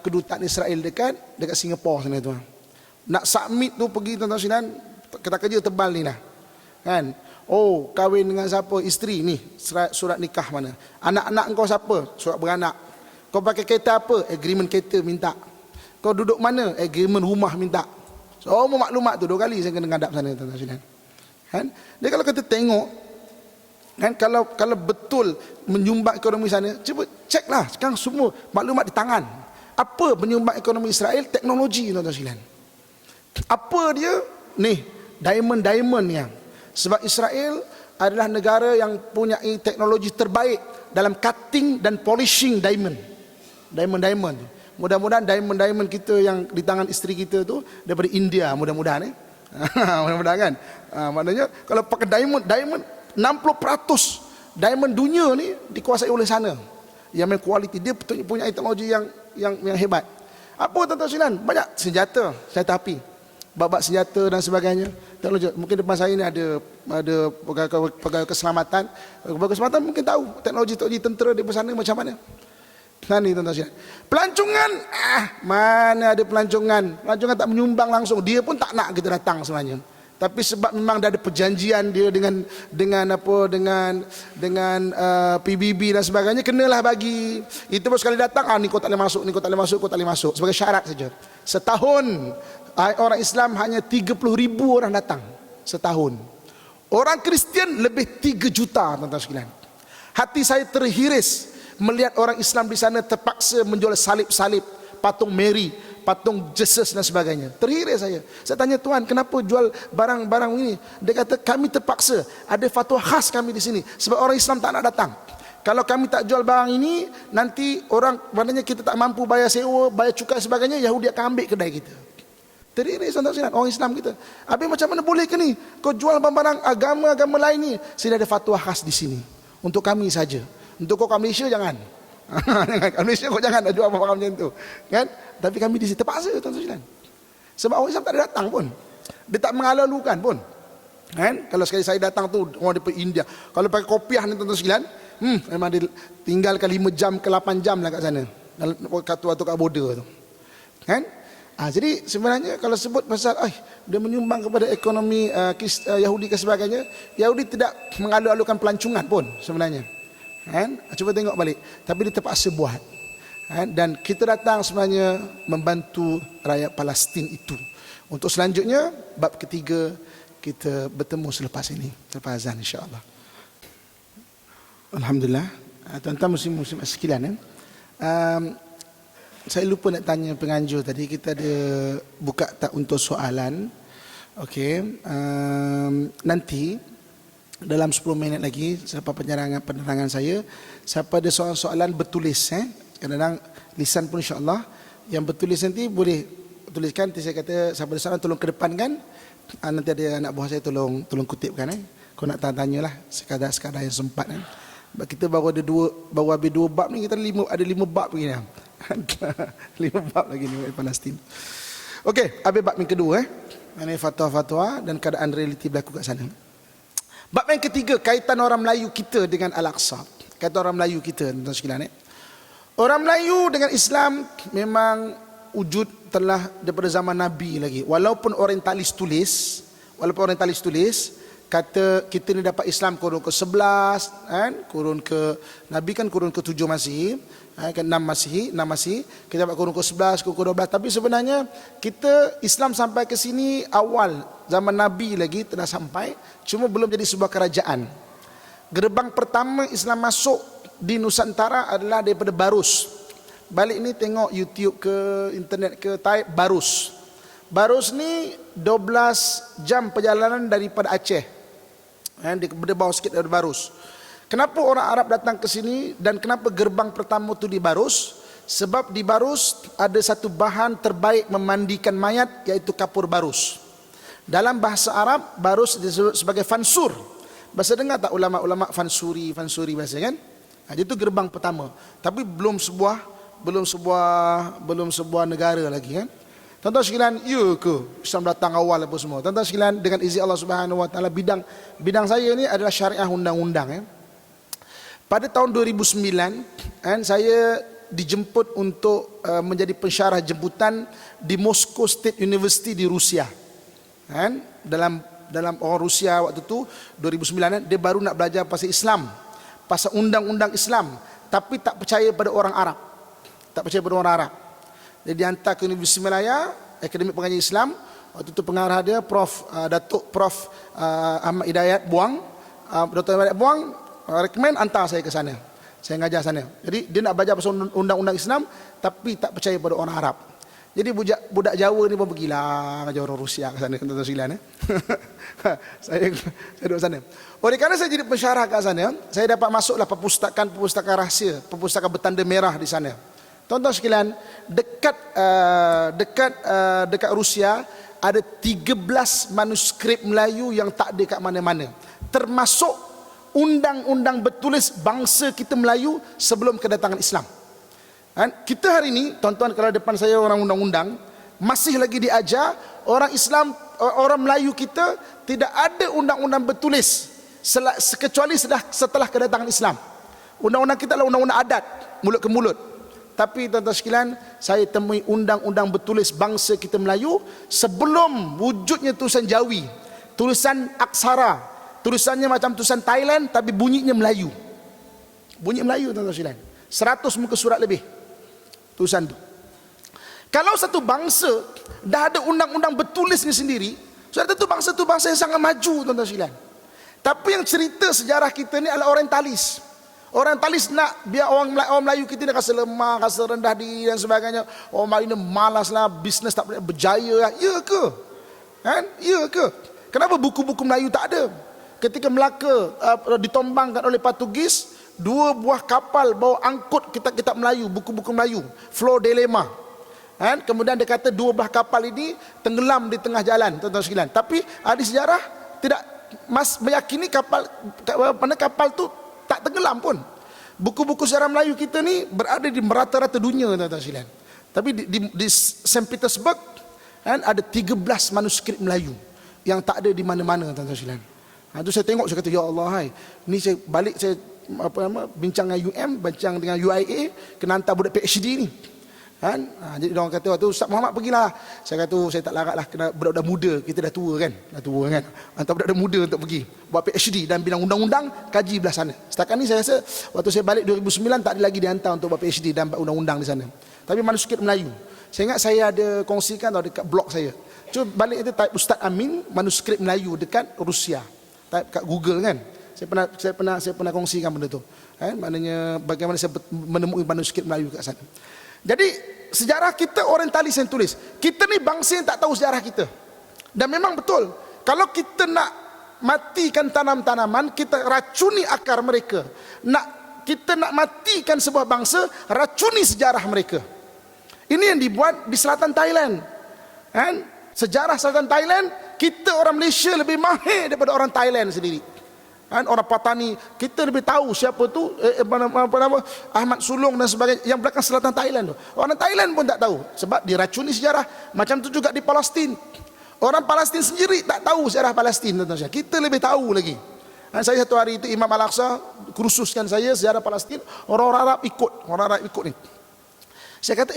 kedutaan Israel dekat Singapura sana tu. Nak submit tu pergi tuan-tuan sekalian, kata kerja tebal ni lah. Kan? Oh, kahwin dengan siapa? Isteri ni, surat nikah mana? Anak-anak kau siapa? Surat beranak. Kau pakai kereta apa? Agreement kereta minta. Kau duduk mana? Agreement rumah minta. Semua maklumat tu 2 kali saya kena ngadap sana tuan-tuan sekalian. Kan? Jadi kalau kita tengok, kan, kalau betul menyumbang ekonomi sana, cuba ceklah sekarang semua maklumat di tangan. Apa penyumbang ekonomi Israel? Teknologi tuan-tuan sekalian. Apa dia? Ni, diamond yang. Sebab Israel adalah negara yang punya teknologi terbaik dalam cutting dan polishing diamond. Diamond. Mudah-mudahan diamond kita yang di tangan isteri kita tu daripada India, mudah-mudahan mudah-mudahan kan. Maknanya kalau pakai diamond 60% diamond dunia ni dikuasai oleh sana. Yang kualiti dia punya teknologi yang hebat. Apa tuan-tuan sekalian? Banyak senjata api. bab senjata dan sebagainya. Teknologi. Mungkin depan saya ni ada pegawai keselamatan. Pegawai keselamatan mungkin tahu teknologi tentera di sana macam mana. Nah ni tuan-tuan sekalian. Pelancongan, mana ada pelancongan. Pelancongan tak menyumbang langsung. Dia pun tak nak kita datang sebenarnya. Tapi sebab memang dah ada perjanjian dia dengan PBB dan sebagainya, kenalah bagi. Itu pun sekali datang, ni kau tak boleh masuk, ni kau tak boleh masuk, kau tak boleh masuk. Sebagai syarat saja. Setahun orang Islam hanya 30,000 orang datang setahun. Orang Kristian lebih 3 juta, tuan-tuan sekalian. Hati saya terhiris melihat orang Islam di sana terpaksa menjual salib-salib, patung Mary, patung Jesus dan sebagainya. Terhiris saya. Saya tanya, Tuhan, kenapa jual barang-barang ini? Dia kata, kami terpaksa. Ada fatwa khas kami di sini. Sebab orang Islam tak nak datang. Kalau kami tak jual barang ini, nanti orang, maknanya kita tak mampu bayar sewa, bayar cukai sebagainya, Yahudi akan ambil kedai kita. Terhiris orang Islam kita. Habis macam mana boleh ke ni? Kau jual barang-barang agama-agama lain ni. Sini ada fatwa khas di sini. Untuk kami saja. Untuk kau kat Malaysia jangan. Kat Malaysia kau jangan nak jual barang macam tu. Kan? Tapi kami di sini terpaksa, tuan-tuan. Sebab orang Islam tak ada datang pun. Dia tak mengalu-alukan pun. Kan? Kalau sekali saya datang tu orang daripada India, kalau pakai kopiah ni tuan-tuan sekalian, memang dia tinggalkan 5 jam ke 8 jam lah kat sana. Waktu kat border tu. Kan? Jadi sebenarnya kalau sebut pasal dia menyumbang kepada ekonomi Yahudi ke sebagainya, Yahudi tidak mengalu-alukan pelancongan pun sebenarnya. Kan? Cuba tengok balik. Tapi dia terpaksa buat. Kan? Dan kita datang sebenarnya membantu rakyat Palestin itu. Untuk selanjutnya, bab ketiga kita bertemu selepas ini, selepas azan insya-Allah. Alhamdulillah. Tuan-tuan muslim-muslim sekalian, saya lupa nak tanya penganjur tadi, kita ada buka tak untuk soalan. Okey, nanti dalam 10 minit lagi selepas penerangan saya, siapa ada soalan-soalan bertulis, kadang-kadang lisan pun insya-Allah. Yang bertulis nanti boleh tuliskan. Nanti saya kata siapa ada soalan tolong kedepankan. Nanti ada anak buah saya tolong kutipkan. Kau nak tanya-tanyalah sekadar yang sempat. Kita baru habis 2 bab ni, kita ada 5 bab begini. 5 bab lagi ni Palestin. Okey, habis bab yang kedua ini fatwa-fatwa dan keadaan realiti berlaku kat sana. Bab yang ketiga, kaitan orang Melayu kita dengan Al-Aqsa. Kaitan orang Melayu kita, tuan-tuan sekalian. Orang Melayu dengan Islam memang wujud telah daripada zaman Nabi lagi. Walaupun orientalis tulis, kata kita ni dapat Islam kurun ke-11, kan? Kurun ke Nabi kan kurun ke-7 Masihi, ke-6 Masihi, kita dapat kurun ke-11, kurun ke-12. Tapi sebenarnya kita Islam sampai ke sini awal zaman Nabi lagi telah sampai, cuma belum jadi sebuah kerajaan. Gerbang pertama Islam masuk di Nusantara adalah daripada Barus. Balik ni tengok YouTube ke internet ke, type Barus. Barus ni 12 jam perjalanan daripada Aceh. Dia bawah sikit dari Barus. Kenapa orang Arab datang ke sini dan kenapa gerbang pertama tu di Barus? Sebab di Barus ada satu bahan terbaik memandikan mayat, iaitu kapur barus. Dalam bahasa Arab, barus disebut sebagai fansur. Bahasa dengar tak ulama-ulama fansuri bahasa kan? Itu gerbang pertama. Tapi belum sebuah negara lagi kan? Tuan-tuan sekalian, ya ke Islam datang awal apa semua? Tuan-tuan sekalian, dengan izin Allah Subhanahu Wa Taala, bidang saya ni adalah syariah undang-undang. Pada tahun 2009, saya dijemput untuk menjadi pensyarah jemputan di Moscow State University di Rusia. Dalam orang Rusia waktu tu 2009, dia baru nak belajar pasal Islam, pasal undang-undang Islam, tapi tak percaya pada orang Arab. Dia dihantar ke Universiti Malaya, Akademik Pengajian Islam. Waktu tu pengarah dia Datuk Prof Ahmad Hidayat Buang. Dr. Hidayat Buang recommend hantar saya ke sana. Saya ngajar sana. Jadi dia nak belajar pasal undang-undang Islam tapi tak percaya pada orang Arab. Jadi budak Jawa ni pun pergilah ngajar orang Rusia ke sana, tuan-tuan sekalian. Saya duduk sana. Oleh kerana saya jadi pensyarah kat sana, saya dapat masuklah perpustakaan rahsia, perpustakaan bertanda merah di sana. Tuan-tuan sekalian, dekat Rusia ada 13 manuskrip Melayu yang tak ada kat mana-mana. Termasuk undang-undang bertulis bangsa kita Melayu sebelum kedatangan Islam. Kita hari ini, tuan-tuan, kalau depan saya orang undang-undang, masih lagi diajar, orang Islam, orang Melayu kita tidak ada undang-undang bertulis kecuali setelah kedatangan Islam. Undang-undang kita adalah undang-undang adat, mulut ke mulut. Tapi tuan-tuan sekalian, saya temui undang-undang bertulis bangsa kita Melayu sebelum wujudnya tulisan Jawi, tulisan aksara, tulisannya macam tulisan Thailand tapi bunyinya Melayu. Bunyi Melayu tuan-tuan sekalian. 100 muka surat lebih tulisan tu. Kalau satu bangsa dah ada undang-undang bertulisnya sendiri, sudah tentu bangsa tu bangsa yang sangat maju tuan-tuan sekalian. Tapi yang cerita sejarah kita ni adalah orientalis. Orientalis nak biar orang Melayu kita ni rasa lemah, rasa rendah diri dan sebagainya. Orang Melayu ni malaslah, bisnes tak boleh berjaya. Ya ke? Kan? Ya ke? Kenapa buku-buku Melayu tak ada? Ketika Melaka ditombangkan oleh Portugis, 2 buah kapal bawa angkut kitab-kitab Melayu, buku-buku Melayu, Flor de Lema. Kan? Kemudian dia kata 2 buah kapal ini tenggelam di tengah jalan, tuan-tuan sekalian. Tapi ahli sejarah tidak meyakini kapal tu tak tenggelam pun. Buku-buku sejarah Melayu kita ni berada di merata-rata dunia, tuan-tuan sekalian. Tapi di Saint Petersburg kan, ada 13 manuskrip Melayu yang tak ada di mana-mana, tuan-tuan sekalian. Itu saya tengok, saya kata ya Allah, hai, ni saya balik, saya bincang dengan UM, bincang dengan UIA, kena hantar budak PhD ni. Kan? Jadi orang kata waktu Ustaz Muhammad pergilah. Saya kata saya tak larat lah, kena budak-budak muda, kita dah tua kan. Hantar budak-budak muda untuk pergi buat PhD dan bidang undang-undang, kaji belah sana. Setakat ni saya rasa waktu saya balik 2009 tak ada lagi dihantar untuk buat PhD dan buat undang-undang di sana. Tapi manuskrip Melayu. Saya ingat saya ada kongsikan tau dekat blog saya. Cuba balik itu type Ustaz Amin manuskrip Melayu dekat Rusia. Type kat Google kan. Saya pernah kongsikan benda tu. Kan? Maknanya bagaimana saya menemui manuskrip Melayu kat sana. Jadi sejarah kita orientalis yang tulis. Kita ni bangsa yang tak tahu sejarah kita. Dan memang betul, kalau kita nak matikan tanam-tanaman, kita racuni akar mereka. Kita nak matikan sebuah bangsa, racuni sejarah mereka. Ini yang dibuat di selatan Thailand. Kan? Sejarah selatan Thailand, kita orang Malaysia lebih mahir daripada orang Thailand sendiri. Kan, orang Patani, kita lebih tahu siapa tu Ahmad Sulong dan sebagainya yang belakang selatan Thailand tu. Orang Thailand pun tak tahu sebab diracuni sejarah. Macam tu juga di Palestin. Orang Palestin sendiri tak tahu sejarah Palestin, tuan-tuan. Kita lebih tahu lagi. Saya satu hari itu Imam Al-Aqsa kursuskan saya sejarah Palestin, orang Arab ikut ni. Saya kata,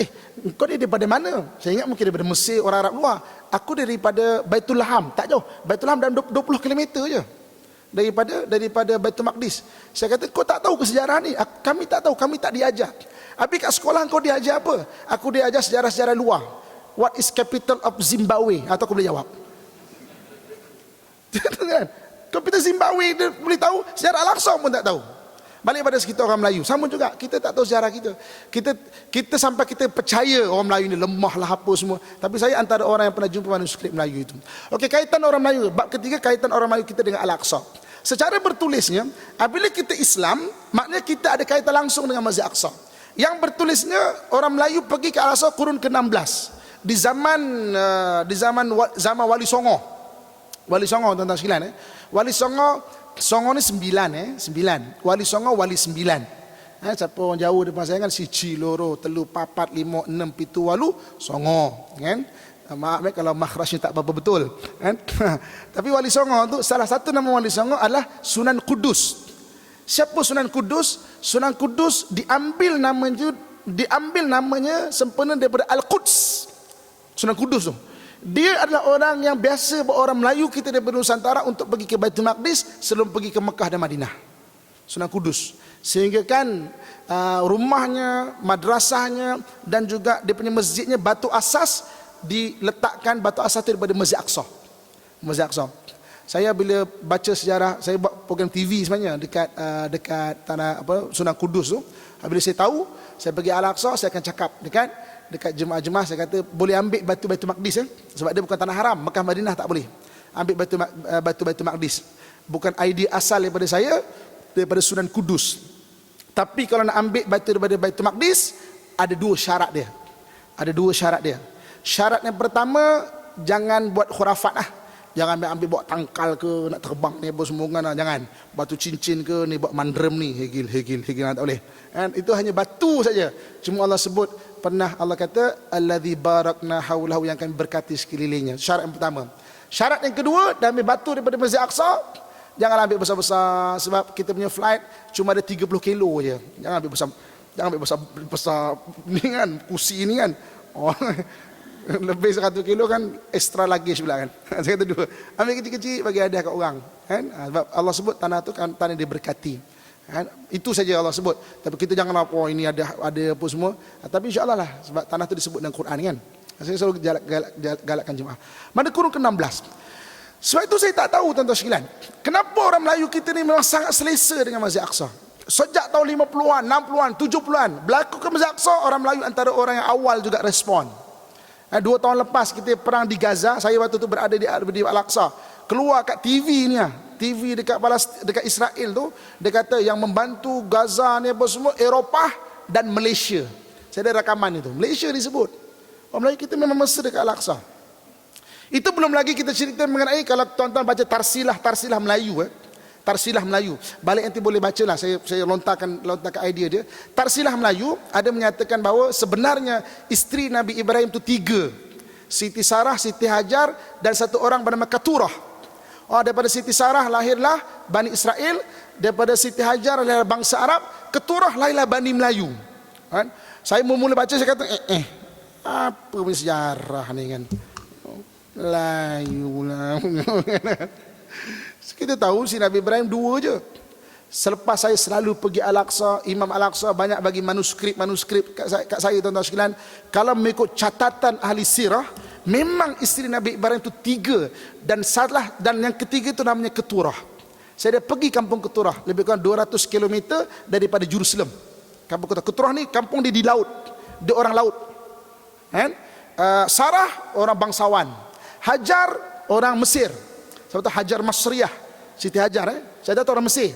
kau ni daripada mana? Saya ingat mungkin daripada Mesir, orang Arab luar. Aku daripada Baitul Laham, tak jauh. Baitul Laham dalam 20 km je. Daripada Baitul Maqdis. Saya kata, kau tak tahu ke sejarah ni? Kami tak tahu, kami tak diajar. Habis kat sekolah kau diajar apa? Aku diajar sejarah-sejarah luar. What is capital of Zimbabwe? Atau aku boleh jawab. Capital Zimbabwe dia boleh tahu, sejarah Al-Aqsa pun tak tahu. Balik pada sekitar orang Melayu, sama juga, kita tak tahu sejarah kita. Kita sampai kita percaya orang Melayu ni lemah lah apa semua. Tapi saya antara orang yang pernah jumpa manuskrip Melayu itu. Okey, kaitan orang Melayu, bab ketiga, kaitan orang Melayu kita dengan Al-Aqsa. Secara bertulisnya, apabila kita Islam, maknanya kita ada kaitan langsung dengan Masjid Aqsa. Yang bertulisnya orang Melayu pergi ke Al-Aqsa kurun ke-16 di zaman Wali Songo. Wali Songo, tuan-tuan sekalian, Wali Songo ni 9. Wali Songo wali 9. Siapa orang jauh depan saya kan, siji, loro, telu, papat, lima, enam, pitu, walu, Songo. Kan? Maaf kalau makhrajnya tak apa betul. Kan? Tapi Wali Songo tu, salah satu nama Wali Songo adalah Sunan Kudus. Siapa Sunan Kudus? Sunan Kudus diambil namanya sempena daripada Al-Quds. Sunan Kudus tu. Dia adalah orang yang biasa orang Melayu kita daripada Nusantara untuk pergi ke Baitul Maqdis sebelum pergi ke Mekah dan Madinah. Sunan Kudus. Sehingga kan rumahnya, madrasahnya dan juga dia punya masjidnya, batu asas diletakkan, batu asas itu daripada Masjid Aqsa. Masjid Aqsa. Saya bila baca sejarah, saya buat program TV sebenarnya dekat tanah Sunan Kudus tu. Bila saya tahu, saya pergi Al-Aqsa, saya akan cakap dekat jemaah-jemaah, saya kata boleh ambil batu Baitul Maqdis sebab dia bukan tanah haram. Mekah Madinah tak boleh ambil batu Baitul Maqdis. Bukan idea asal daripada saya, daripada Sunan Kudus. Tapi kalau nak ambil batu daripada Baitul Maqdis, ada 2 syarat dia. Syarat yang pertama, jangan buat khurafat lah. Jangan ambil bawa tangkal ke nak terbang ni apa semua kan, jangan. Batu cincin ke ni bawa mandrem ni, hegil tak boleh. Kan itu hanya batu saja. Cuma Allah sebut pernah Allah kata allazi barakna haulahu, yang kami berkati sekelilingnya. Syarat yang pertama. Syarat yang kedua, dah ambil batu daripada Masjid Aqsa, jangan ambil besar-besar sebab kita punya flight cuma ada 30 kilo je. Jangan ambil besar. Jangan ambil besar ni kan, kursi ni kan. Oh, lebih 100 kilo kan extra luggage pula kan. Saya kata dua, ambil kecil-kecil bagi hadiah kat orang kan. Sebab Allah sebut tanah tu kan tanah yang diberkati kan? Itu saja Allah sebut. Tapi kita jangan apa ini ada apa semua. Tapi insya-Allah lah, sebab tanah tu disebut dalam Quran kan. Saya selalu galakkan jemaah. Mana kurun ke-16. Sebab itu saya tak tahu tuan-tuan sekalian, kenapa orang Melayu kita ni memang sangat selesa dengan Masjid Aqsa. Sejak tahun 50-an, 60-an, 70-an berlaku ke Masjid Aqsa, orang Melayu antara orang yang awal juga respon. 2 tahun lepas kita perang di Gaza, saya waktu tu berada di Al-Aqsa. Keluar kat TV ni, TV dekat Israel tu, dia kata yang membantu Gaza ni apa semua Eropah dan Malaysia. Saya ada rakaman itu. Malaysia disebut. Orang Melayu kita memang mesra dekat Al-Aqsa. Itu belum lagi kita cerita mengenai kalau tuan-tuan baca tarsilah Melayu Tarsilah Melayu. Balik nanti boleh baca lah, saya lontarkan idea dia. Tarsilah Melayu ada menyatakan bahawa sebenarnya isteri Nabi Ibrahim itu 3. Siti Sarah, Siti Hajar dan satu orang bernama Keturah. Daripada Siti Sarah lahirlah Bani Israel, daripada Siti Hajar lahirlah bangsa Arab, Keturah lahirlah Bani Melayu. Kan? Saya mula baca saya kata apa punya sejarah ni kan. Melayu lah. Kita tahu si Nabi Ibrahim 2 je. Selepas saya selalu pergi Al-Aqsa, Imam Al-Aqsa banyak bagi manuskrip kat saya tuan-tuan sekalian. Kalau mengikut catatan ahli sirah, memang isteri Nabi Ibrahim itu 3 dan yang ketiga itu namanya Keturah. Saya dah pergi kampung Keturah, lebih kurang 200 km daripada Jerusalem. Kampung Keturah ni kampung dia di laut. Dia orang laut. Kan? Sarah orang bangsawan. Hajar orang Mesir. Sebab tu Hajar Masriyah, Siti Hajar saya tahu orang Mesir.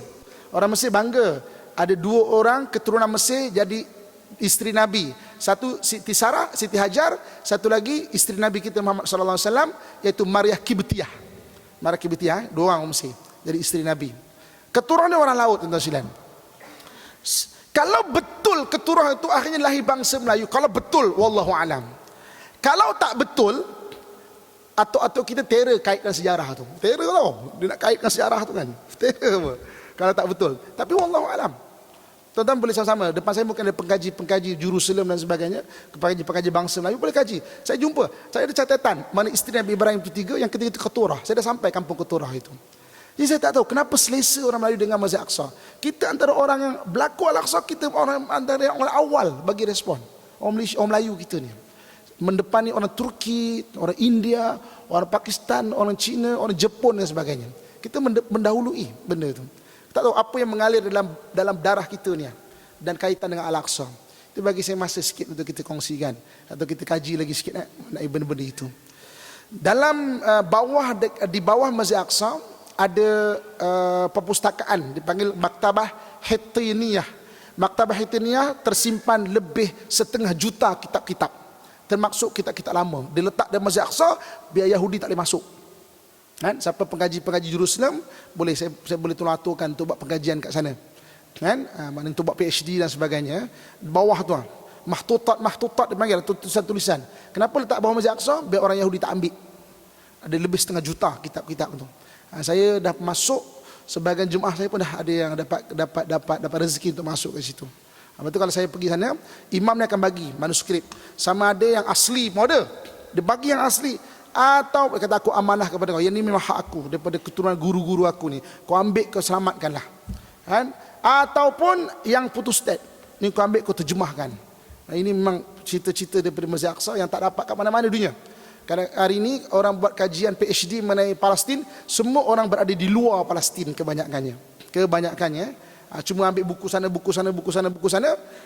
Orang Mesir bangga ada 2 orang keturunan Mesir jadi isteri Nabi. Satu Siti Sarah, Siti Hajar, satu lagi isteri Nabi kita Muhammad sallallahu alaihi wasallam iaitu Maryah Kibtiyah. Maryah Kibtiyah, 2 orang Mesir jadi isteri Nabi. Keturunan orang laut tuan-tuan sekalian. Kalau betul keturunan itu akhirnya lahir bangsa Melayu, kalau betul wallahu alam. Kalau tak betul, atau kita terror kaitkan sejarah tu. Terror tau. Dia nak kaitkan sejarah tu kan. Terror apa? Kalau tak betul. Tapi wallahu alam. Tuan-tuan boleh sama-sama. Depan saya mungkin ada pengkaji Jerusalem dan sebagainya. Pengkaji bangsa Melayu boleh kaji. Saya jumpa. Saya ada catatan. Mana isteri Nabi Ibrahim itu 3. Yang ketiga itu Keturah. Saya dah sampai kampung Keturah itu. Jadi saya tak tahu kenapa selesa orang Melayu dengan Masjid Aqsa. Kita antara orang yang berlaku Al-Aqsa, kita antara yang orang awal bagi respon. Orang Melayu kita ni. Mendepani orang Turki, orang India, orang Pakistan, orang Cina, orang Jepun dan sebagainya. Kita mendahului benda itu. Tak tahu apa yang mengalir dalam darah kita ni dan kaitan dengan Al-Aqsa. Itu bagi saya masa sikit untuk kita kongsikan atau kita kaji lagi sikit mengenai benda-benda itu. Dalam di bawah Masjid Aqsa ada perpustakaan dipanggil Maktabah Hitiniyah. Maktabah Hitiniyah tersimpan lebih 1/2 juta kitab-kitab. Termasuk kitab-kitab lama. Dia letak dalam Masjid Aqsa, biar Yahudi tak boleh masuk. Kan? Siapa pengkaji Jerusalem, boleh saya boleh tolong aturkan untuk buat pengajian kat sana. Kan? Maknanya untuk buat PhD dan sebagainya. Bawah tu mahtutat dipanggil tulisan-tulisan. Kenapa letak bawah Masjid Aqsa? Biar orang Yahudi tak ambil. Ada lebih 1/2 juta kitab-kitab tu. Saya dah masuk, sebahagian jemaah saya pun dah ada yang dapat rezeki untuk masuk ke situ. Lepas tu kalau saya pergi sana, imam ni akan bagi manuskrip. Sama ada yang asli pun ada. Dia bagi yang asli. Atau dia kata aku amanah kepada kau. Yang ni memang hak aku. Daripada keturunan guru-guru aku ni. Kau ambil, kau selamatkanlah. Kan? Ataupun yang putus state. Ni kau ambil, kau terjemahkan. Ini memang cerita-cerita daripada Masjid Aqsa yang tak dapat kat mana-mana dunia. Kerana hari ini orang buat kajian PhD mengenai Palestin, semua orang berada di luar Palestin kebanyakannya. Cuma ambil buku sana,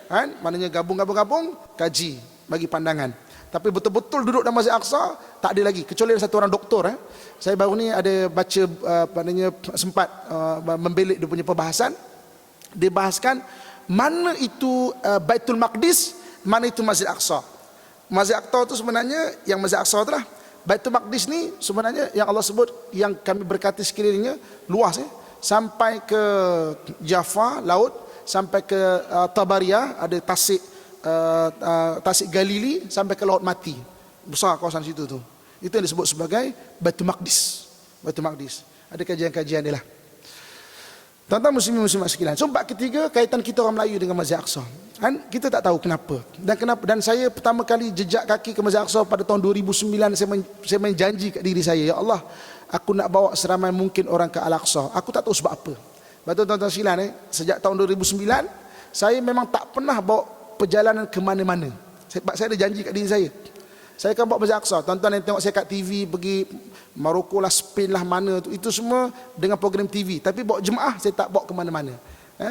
kan? Maknanya gabung, kaji, bagi pandangan. Tapi betul-betul duduk dalam Masjid Aqsa, tak ada lagi. Kecuali ada satu orang doktor. Saya baru ni ada baca, sempat membelik dia punya perbahasan. Dia bahaskan, mana itu Baitul Maqdis, mana itu Masjid Aqsa. Masjid Aqsa itu sebenarnya, yang Masjid Aqsa itu lah, Baitul Maqdis ni sebenarnya yang Allah sebut yang kami berkati sekelilingnya luas sampai ke Jaffa laut, sampai ke Tabariyah, ada Tasik Galili, sampai ke Laut Mati. Besar kawasan situ tu. Itu yang disebut sebagai Baitul Maqdis. Baitul Maqdis. Ada kajian-kajian dia lah. Tuan-tuan muslimin-muslimat sekalian. So bab ketiga, kaitan kita orang Melayu dengan Masjid Aqsa. Kan kita tak tahu kenapa. Dan saya pertama kali jejak kaki ke Masjid Aqsa pada tahun 2009, saya menjanji kat diri saya, ya Allah, aku nak bawa seramai mungkin orang ke Al-Aqsa. Aku tak tahu sebab apa. Betul tuan-tuan sekalian, sejak tahun 2009 saya memang tak pernah bawa perjalanan ke mana-mana. Saya ada janji kat diri saya. Saya akan bawa Masjid Aqsa. Tuan-tuan yang tengok saya kat TV pergi Maroko lah, Spain lah, mana tu, itu semua dengan program TV. Tapi bawa jemaah saya tak bawa ke mana-mana.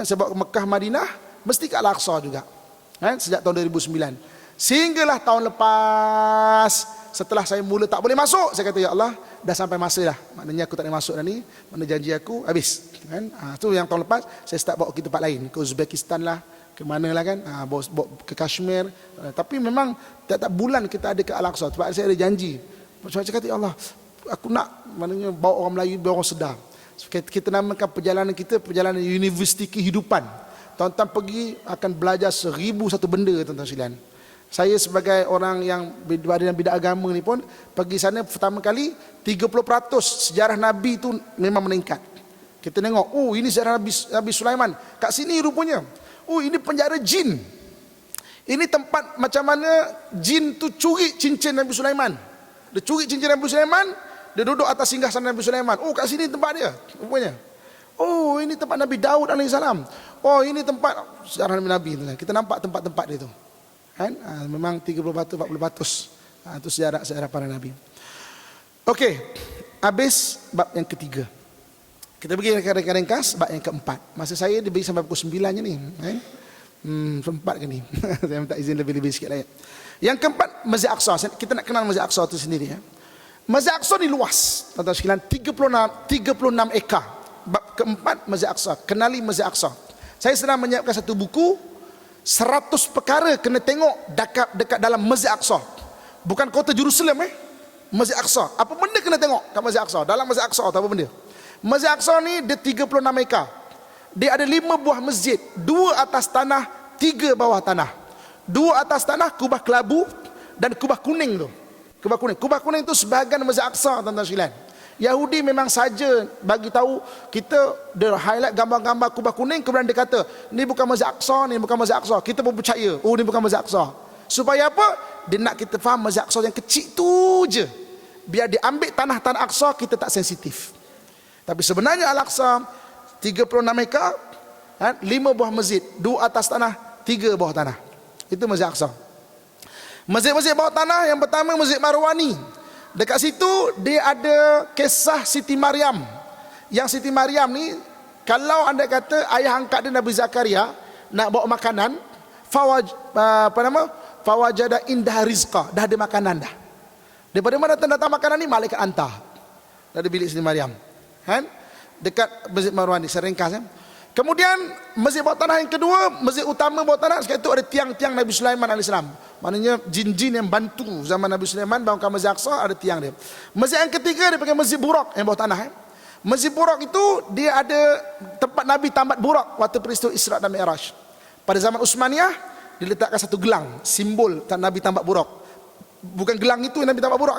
Saya bawa ke Mekah, Madinah, mesti ke Al-Aqsa juga. Sejak tahun 2009. Sehinggalah tahun lepas, setelah saya mula tak boleh masuk, saya kata, ya Allah, dah sampai masa lah. Maknanya aku tak boleh masuk dah ni. Mana janji aku habis. Tu yang tahun lepas saya start bawa ke tempat lain, ke Uzbekistan lah, ke mana lah kan, bawa ke Kashmir. Tapi memang tiap-tiap bulan kita ada ke Al-Aqsa. Sebab saya ada janji. Saya kata, ya Allah, aku nak, maknanya bawa orang Melayu, bawa orang sedar. Kita namakan perjalanan kita perjalanan universiti kehidupan. Tuan-tuan pergi akan belajar 1001 benda, tuan-tuan sekalian. Saya sebagai orang yang berada dalam bidang agama ni pun pergi sana pertama kali 30% sejarah Nabi tu memang meningkat. Kita tengok, oh ini sejarah Nabi Sulaiman. Kat sini rupanya, oh ini penjara jin. Ini tempat macam mana jin tu curi cincin Nabi Sulaiman. Dia curi cincin Nabi Sulaiman, dia duduk atas singgasana Nabi Sulaiman. Oh kat sini tempat dia rupanya. Oh ini tempat Nabi Daud AS. Oh ini tempat sejarah Nabi. Kita nampak tempat-tempat dia tu. Kan? Memang 30%, 40%. Itu sejarah para Nabi. Okey, habis bab yang ketiga. Kita pergi ringkas bab yang keempat. Masa saya diberi sampai pukul 9 je ni. Sempat ke ni? Saya minta izin lebih-lebih sikit lah ya. Yang keempat, Masjid Aqsa. Kita nak kenal Masjid Aqsa itu sendiri ya. Masjid Aqsa ni luas. Tuan-tuan sekalian, 36 ekar. Bab keempat, Masjid Aqsa. Kenali Masjid Aqsa. Saya sedang menyiapkan satu buku, 100 perkara kena tengok dekat dalam Masjid Aqsa. Bukan kota Jerusalem Masjid Aqsa. Apa benda kena tengok kat Masjid Aqsa? Dalam Masjid Aqsa apa benda? Masjid Aqsa ni dia 36 ekar. Dia ada 5 buah masjid, 2 atas tanah, 3 bawah tanah. 2 atas tanah kubah kelabu dan kubah kuning tu. Kubah kuning tu sebahagian Masjid Aqsa, tuan-tuan sekalian. Yahudi memang saja bagi tahu kita, dia highlight gambar-gambar kubah kuning, kemudian dia kata ni bukan Masjid Aqsa, ni bukan Masjid Aqsa. Kita pun percaya, oh ni bukan Masjid Aqsa. Supaya apa? Dia nak kita faham Masjid Aqsa yang kecil tu je. Biar dia ambil tanah-tanah Aqsa, kita tak sensitif. Tapi sebenarnya Al-Aqsa 36 ekar, 5 buah masjid, 2 atas tanah, 3 bawah tanah. Itu Masjid Aqsa. Masjid-masjid bawah tanah yang pertama Masjid Marwani. Dekat situ dia ada kisah Siti Maryam. Yang Siti Maryam ni, kalau anda kata ayah angkat dia Nabi Zakaria nak bawa makanan, fawajada indah rizqa, dah ada makanan dah. Daripada mana datang makanan ni, malaikat hantar dari bilik Siti Maryam. Kan? Dekat Masjid Marwani, seringkas kan? Kemudian masjid bawah tanah yang kedua, masjid utama bawah tanah, sekarang itu ada tiang-tiang Nabi Sulaiman AS. Maknanya jin-jin yang bantu zaman Nabi Sulaiman bangunkan Masjid Aqsa, ada tiang dia. Masjid yang ketiga dia panggil Masjid Burak yang bawah tanah. Masjid Burak itu dia ada tempat Nabi tambat burak waktu peristiwa Isra dan Mi'raj. Pada zaman Utsmaniyah diletakkan satu gelang, simbol Nabi tambat burak. Bukan gelang itu yang Nabi tambat burak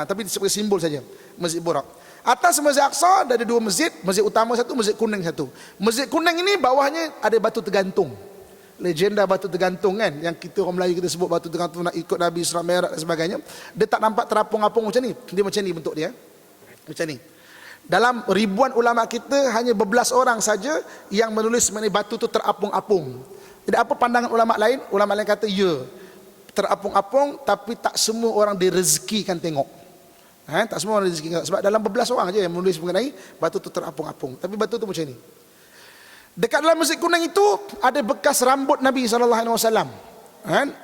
tapi sebagai simbol saja. Masjid Burak. Atas Masjid Aqsa ada 2 masjid, masjid utama satu, masjid kuning satu. Masjid kuning ini bawahnya ada batu tergantung. Legenda batu tergantung kan, yang kita orang Melayu kita sebut batu tergantung nak ikut Nabi Isra Mi'raj dan sebagainya. Dia tak nampak terapung-apung macam ni. Dia macam ni bentuk dia. Macam ni. Dalam ribuan ulama kita hanya bebelas orang saja yang menulis mengenai batu tu terapung-apung. Jadi apa pandangan ulama lain? Ulama lain kata ya, terapung-apung, tapi tak semua orang direzekikan tengok. Tak semua orang rezeki, sebab dalam bebelas orang aja yang menulis mengenai batu tu terapung-apung. Tapi batu tu macam ni. Dekat dalam Masjid Kuning itu ada bekas rambut Nabi SAW.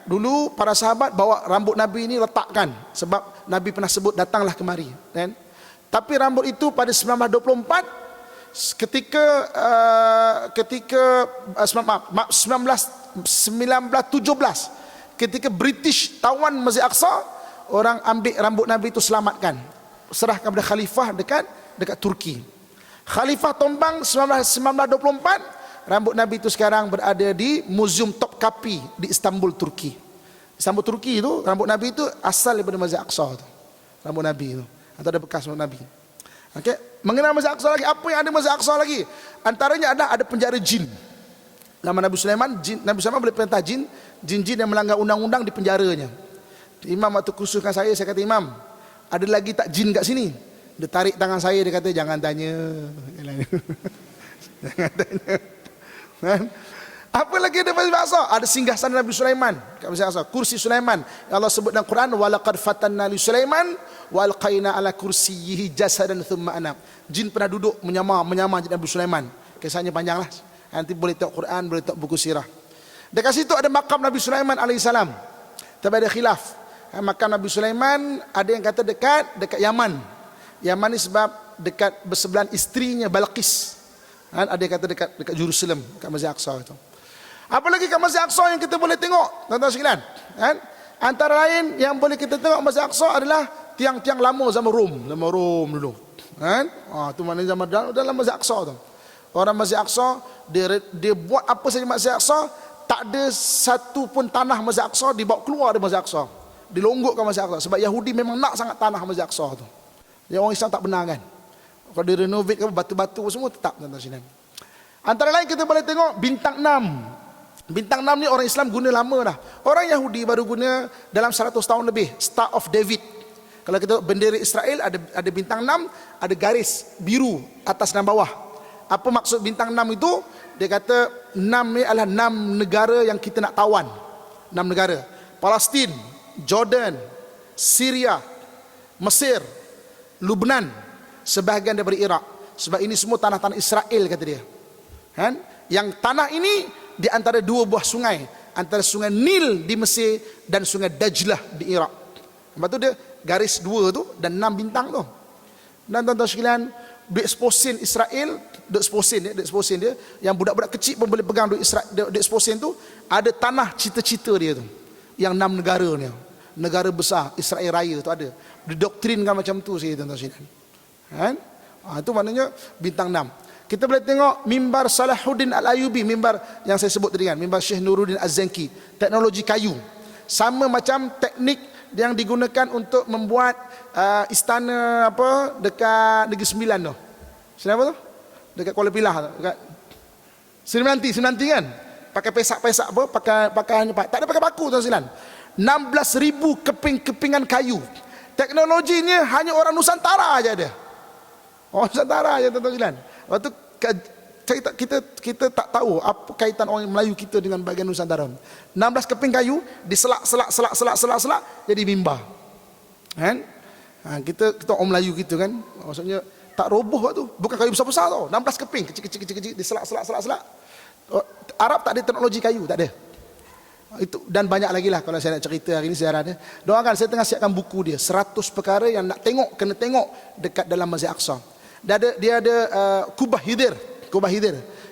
Dulu para sahabat bawa rambut Nabi ini letakkan, sebab Nabi pernah sebut datanglah kemari. Tapi rambut itu pada 1924 1917 ketika British tawan Masjid Aqsa, orang ambil rambut Nabi itu selamatkan, serahkan kepada khalifah dekat Turki. Khalifah tombang 1924, rambut Nabi itu sekarang berada di Museum Topkapi di Istanbul, Turki. Istanbul, Turki itu rambut Nabi itu asal daripada Masjid Aqsa itu. Rambut Nabi itu, atau ada bekas rambut Nabi. Okey, mengenal Masjid Aqsa lagi, apa yang ada Masjid Aqsa lagi? Antaranya ada penjara jin. Zaman Nabi Sulaiman, Nabi Sulaiman boleh perintah jin-jin yang melanggar undang-undang di penjaranya. Imam waktu kursuskan saya kata, Imam, ada lagi tak jin kat sini? Dia tarik tangan saya, dia kata, jangan tanya. Jangan tanya. Apa lagi ada Masjid Aqsa? Ada singgasana Nabi Sulaiman kat Masjid Aqsa, kursi Sulaiman. Allah sebut dalam Quran, walaqad fatanna li Sulaiman wa alqaina ala kursiyyihi jasadan thumma anam. Jin pernah duduk menyamar jadi Nabi Sulaiman. Kisahnya panjanglah. Nanti boleh tengok Quran, boleh tengok buku sirah. Dekat situ ada makam Nabi Sulaiman alaihissalam. Tapi ada khilaf. Makam Nabi Sulaiman ada yang kata dekat Yaman. Yaman ni sebab dekat bersebelahan isterinya Balqis. Ada yang kata dekat Jerusalem, dekat Masjid Aqsa itu. Apa lagi kat Masjid Aqsa yang kita boleh tengok, tuan-tuan sekalian? Antara lain yang boleh kita tengok Masjid Aqsa adalah tiang-tiang lama zaman Rom dulu. Tu maknanya zaman dalam Masjid Aqsa tu. Orang Masjid Aqsa dia buat apa saja Masjid Aqsa, tak ada satu pun tanah Masjid Aqsa dibawa keluar dari Masjid Aqsa, dilonggokkan Masjid Aqsa, sebab Yahudi memang nak sangat tanah Masjid Aqsa tu. Yang orang Islam tak benar kan. Kalau dia renovate ke batu-batu semua tetap, tuan-tuan sekalian. Antara lain kita boleh tengok bintang 6. Bintang 6 ni orang Islam guna lama dah. Orang Yahudi baru guna dalam 100 tahun lebih. Star of David. Kalau kita bendera Israel ada bintang 6, ada garis biru atas dan bawah. Apa maksud bintang 6 itu? Dia kata 6 ni adalah 6 negara yang kita nak tawan. 6 negara. Palestin, Jordan, Syria, Mesir, Lebanon, sebahagian daripada Iraq. Sebab ini semua tanah-tanah Israel kata dia. Kan? Yang tanah ini di antara dua buah sungai, antara sungai Nil di Mesir dan sungai Dajlah di Iraq. Lepas tu dia garis dua tu dan 6 bintang tu. Dan tuan-tuan sekalian, duit sposin Israel, duit sposin dia yang budak-budak kecil pun boleh pegang duit sposin tu, ada tanah cita-cita dia tu. Yang 6 negara ni. Negara besar Israel Raya tu ada. Didoktrinkan macam tu saya, tuan-tuan sekalian. Kan? Itu maknanya bintang 6. Kita boleh tengok mimbar Salahuddin Al-Ayyubi, mimbar yang saya sebut tadi kan, mimbar Syekh Nuruddin Az-Zanki, teknologi kayu. Sama macam teknik yang digunakan untuk membuat istana apa dekat Negeri Sembilan tu. Sembilan apa tu? Dekat Kuala Pilah tu, dekat Seri Menanti kan. Pakai pesak-pesak apa, pakai tak ada pakai baku, tuan sekalian. 16,000 keping-kepingan kayu. Teknologinya hanya orang Nusantara aja ada. Orang Nusantara aja, tuan sekalian. Waktu kita tak tahu apa kaitan orang Melayu kita dengan bagian Nusantara. 16 keping kayu diselak jadi mimbar. Kan? Kita orang Melayu gitu kan. Maksudnya tak roboh tu. Bukan kayu besar-besar tau. 16 keping kecil-kecil diselak. Arab tak ada teknologi kayu, tak ada. Itu dan banyak lagi lah kalau saya nak cerita hari ini sejarah dia. Doakan, saya tengah siapkan buku dia 100 perkara yang nak tengok, kena tengok dekat dalam Masjid Aqsa. Dia ada Kubah Hidir.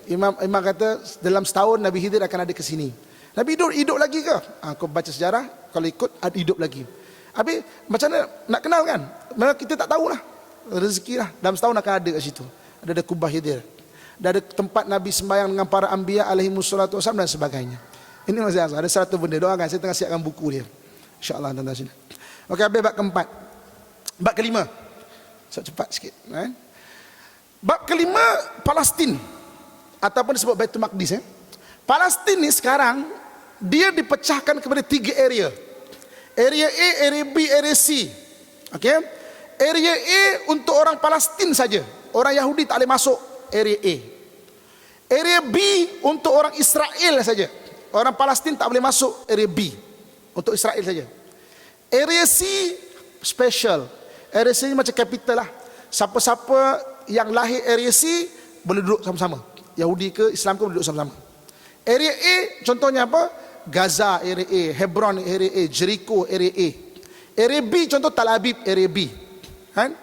Imam kata dalam setahun Nabi Hidir akan ada ke sini. Nabi hidup lagi ke? Kau baca sejarah, kalau ikut ada hidup lagi. Habis macam mana nak kenal kan? Memang kita tak tahulah. Rezeki lah. Dalam setahun akan ada kat situ. Ada Kubah Hidir. Ada tempat Nabi sembahyang dengan para anbiya alaihi wassalatu wassalam dan sebagainya. Ini Masjid Aqsa. Ada 100 benda. Doakan, saya tengah siapkan buku dia. InsyaAllah, tuan-tuan sini. Okey, habis bab keempat. Bab kelima. Cepat sikit. Bab kelima, Palestin. Ataupun disebut Baitul Maqdis. Palestin ni sekarang, dia dipecahkan kepada 3 area. Area A, Area B, Area C. Okey. Area A untuk orang Palestin saja. Orang Yahudi tak boleh masuk Area A. Area B untuk orang Israel saja. Orang Palestin tak boleh masuk Area B. Untuk Israel saja. Area C special. Area C macam capital lah. Siapa-siapa yang lahir Area C boleh duduk sama-sama. Yahudi ke Islam ke boleh duduk sama-sama. Area A contohnya apa? Gaza Area A, Hebron Area A, Jericho Area A. Area B contoh Tel Aviv Area B. Kan?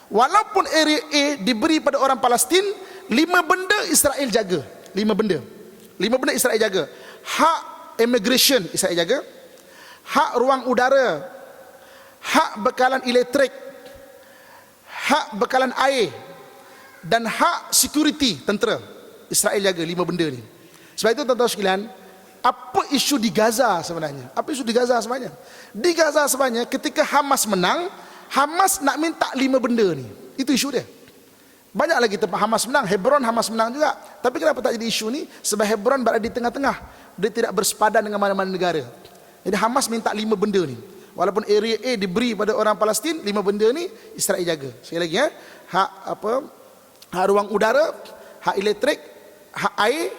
Walaupun Area A diberi pada orang Palestin, 5 benda Israel jaga. 5 benda Israel jaga. Hak immigration Israel jaga. Hak ruang udara, hak bekalan elektrik, hak bekalan air, dan hak security tentera. Israel jaga 5 benda ni. Sebab itu tuan-tuan sekalian, apa isu di Gaza sebenarnya? Apa isu di Gaza sebenarnya? Di Gaza sebenarnya ketika Hamas menang, Hamas nak minta 5 benda ni. Itu isu dia. Banyak lagi tempat Hamas menang, Hebron Hamas menang juga. Tapi kenapa tak jadi isu ni? Sebab Hebron berada di tengah-tengah. Dia tidak bersepadan dengan mana-mana negara. Jadi Hamas minta 5 benda ni. Walaupun area A diberi pada orang Palestin, 5 benda ni Israel jaga. Sekali lagi hak apa? Hak ruang udara, hak elektrik, hak air,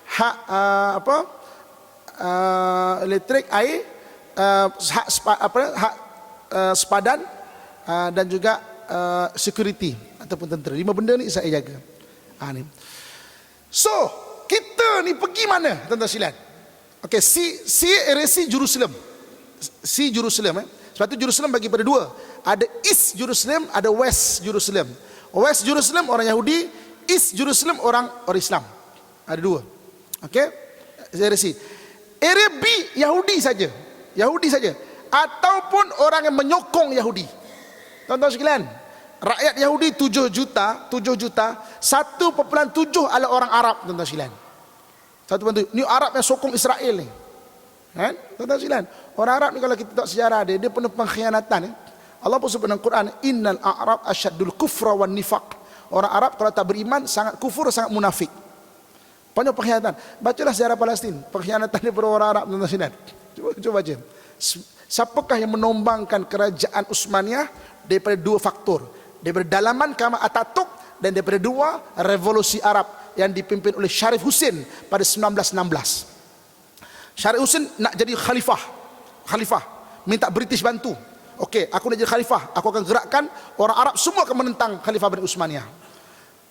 hak elektrik, air, hak sepadan, dan juga security ataupun tentera. 5 benda ni Israel jaga. Ni. So, kita ni pergi mana, tuan-tuan sekalian? Okey, si area C Jerusalem. Si Jerusalem Sebab tu Jerusalem bagi pada 2. Ada East Jerusalem, ada West Jerusalem. West Jerusalem orang Yahudi, East Jerusalem orang Islam. Ada 2. Okey? Area C. Area B Yahudi saja. Yahudi saja. Ataupun orang yang menyokong Yahudi. Tuan-tuan sekalian, rakyat Yahudi 7 juta, 1.7 adalah orang Arab, tuan-tuan sekalian. 1.7. Ni Arab yang sokong Israel ni. Kan? Tuan-tuan sekalian, orang Arab ni kalau kita tengok sejarah dia penuh pengkhianatan. Allah pun sebut dalam Quran, innal a'rab asyaddul kufra wan nifaq. Orang Arab kalau tak beriman sangat kufur, sangat munafik. Penuh pengkhianatan. Bacalah sejarah Palestin, pengkhianatan daripada orang Arab, tuan-tuan sekalian. Cuba baca. Siapakah yang menombangkan kerajaan Utsmaniyah? Daripada 2 faktor, daripada dalaman Kemal Atatürk dan daripada 2 revolusi Arab yang dipimpin oleh Sharif Hussein pada 1916. Sharif Hussein nak jadi khalifah, minta British bantu. Okey, aku nak jadi khalifah, aku akan gerakkan orang Arab semua akan menentang Khalifah Bani Utsmaniyah.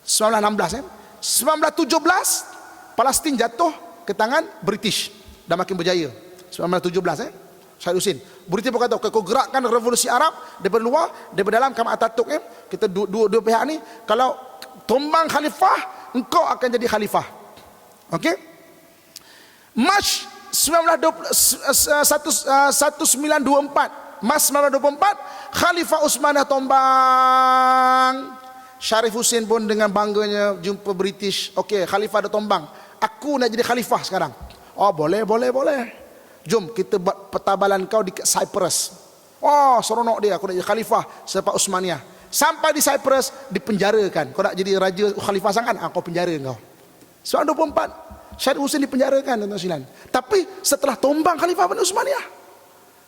1916 1917 Palestin jatuh ke tangan British dan makin berjaya. 1917 Sharif Hussein. British pun kata, kau gerakkan revolusi Arab daripada luar, daripada dalam Kemal Atatürk kita dua pihak ni, kalau tumbang khalifah, engkau akan jadi khalifah. Okey? March 1924 Mas 1924 Khalifah Utsmaniyah tombang. Sharif Hussein pun dengan bangganya jumpa British. Okey, Khalifah dah tombang, aku nak jadi Khalifah sekarang. Oh, boleh. Jom kita buat petabalan kau di Cyprus. Oh, seronok dia, aku nak jadi Khalifah selepas Utsmaniyah. Sampai di Cyprus dipenjarakan. Kau nak jadi raja Khalifah sangat, kau penjara kau. 1924 Sharif Hussein dipenjarakan, tuan-tuan sekalian. Tapi setelah tombang Khalifah Bani Utsmaniyah,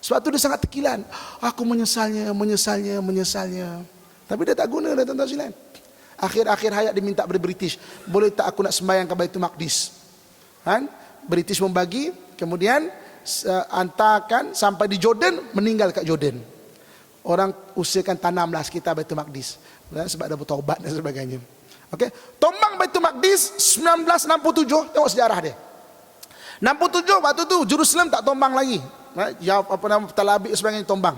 sebab tu dia sangat tekilan. Aku menyesalnya. Tapi dia tak guna dah, tuan-tuan sekalian. Akhir hayat dia minta kepada British, boleh tak aku nak sembahyang ke Baitul Maqdis? Kan? British membagi, kemudian hantarkan sampai di Jordan, meninggal kat Jordan. Orang usahakan tanamlah sekitar Baitul Maqdis, sebab dah bertaubat dan sebagainya. Okey, tombang Baitul Maqdis 1967, tengok sejarah dia. 67 waktu tu Jerusalem tak tombang lagi. Tel Aviv sebagainya tombang.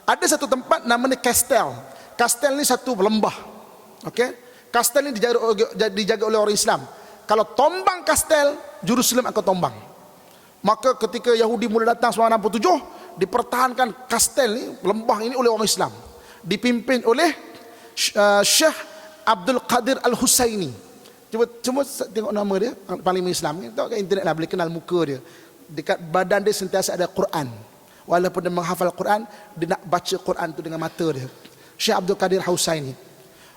Ada satu tempat namanya Kastel. Kastel ni satu lembah. Okey, Kastel ni dijaga oleh orang Islam. Kalau tombang Kastel, Jerusalem akan tombang. Maka ketika Yahudi mula datang 1967, dipertahankan Kastel ni, lembah ini, oleh orang Islam, dipimpin oleh Syekh Abdul Qadir Al-Husaini. Cuma tengok nama dia, Parlimen Islam. Tengok kat internet lah, boleh kenal muka dia. Dekat badan dia sentiasa ada Quran. Walaupun dia menghafal Quran, dia nak baca Quran tu dengan mata dia. Syekh Abdul Qadir Al-Husaini.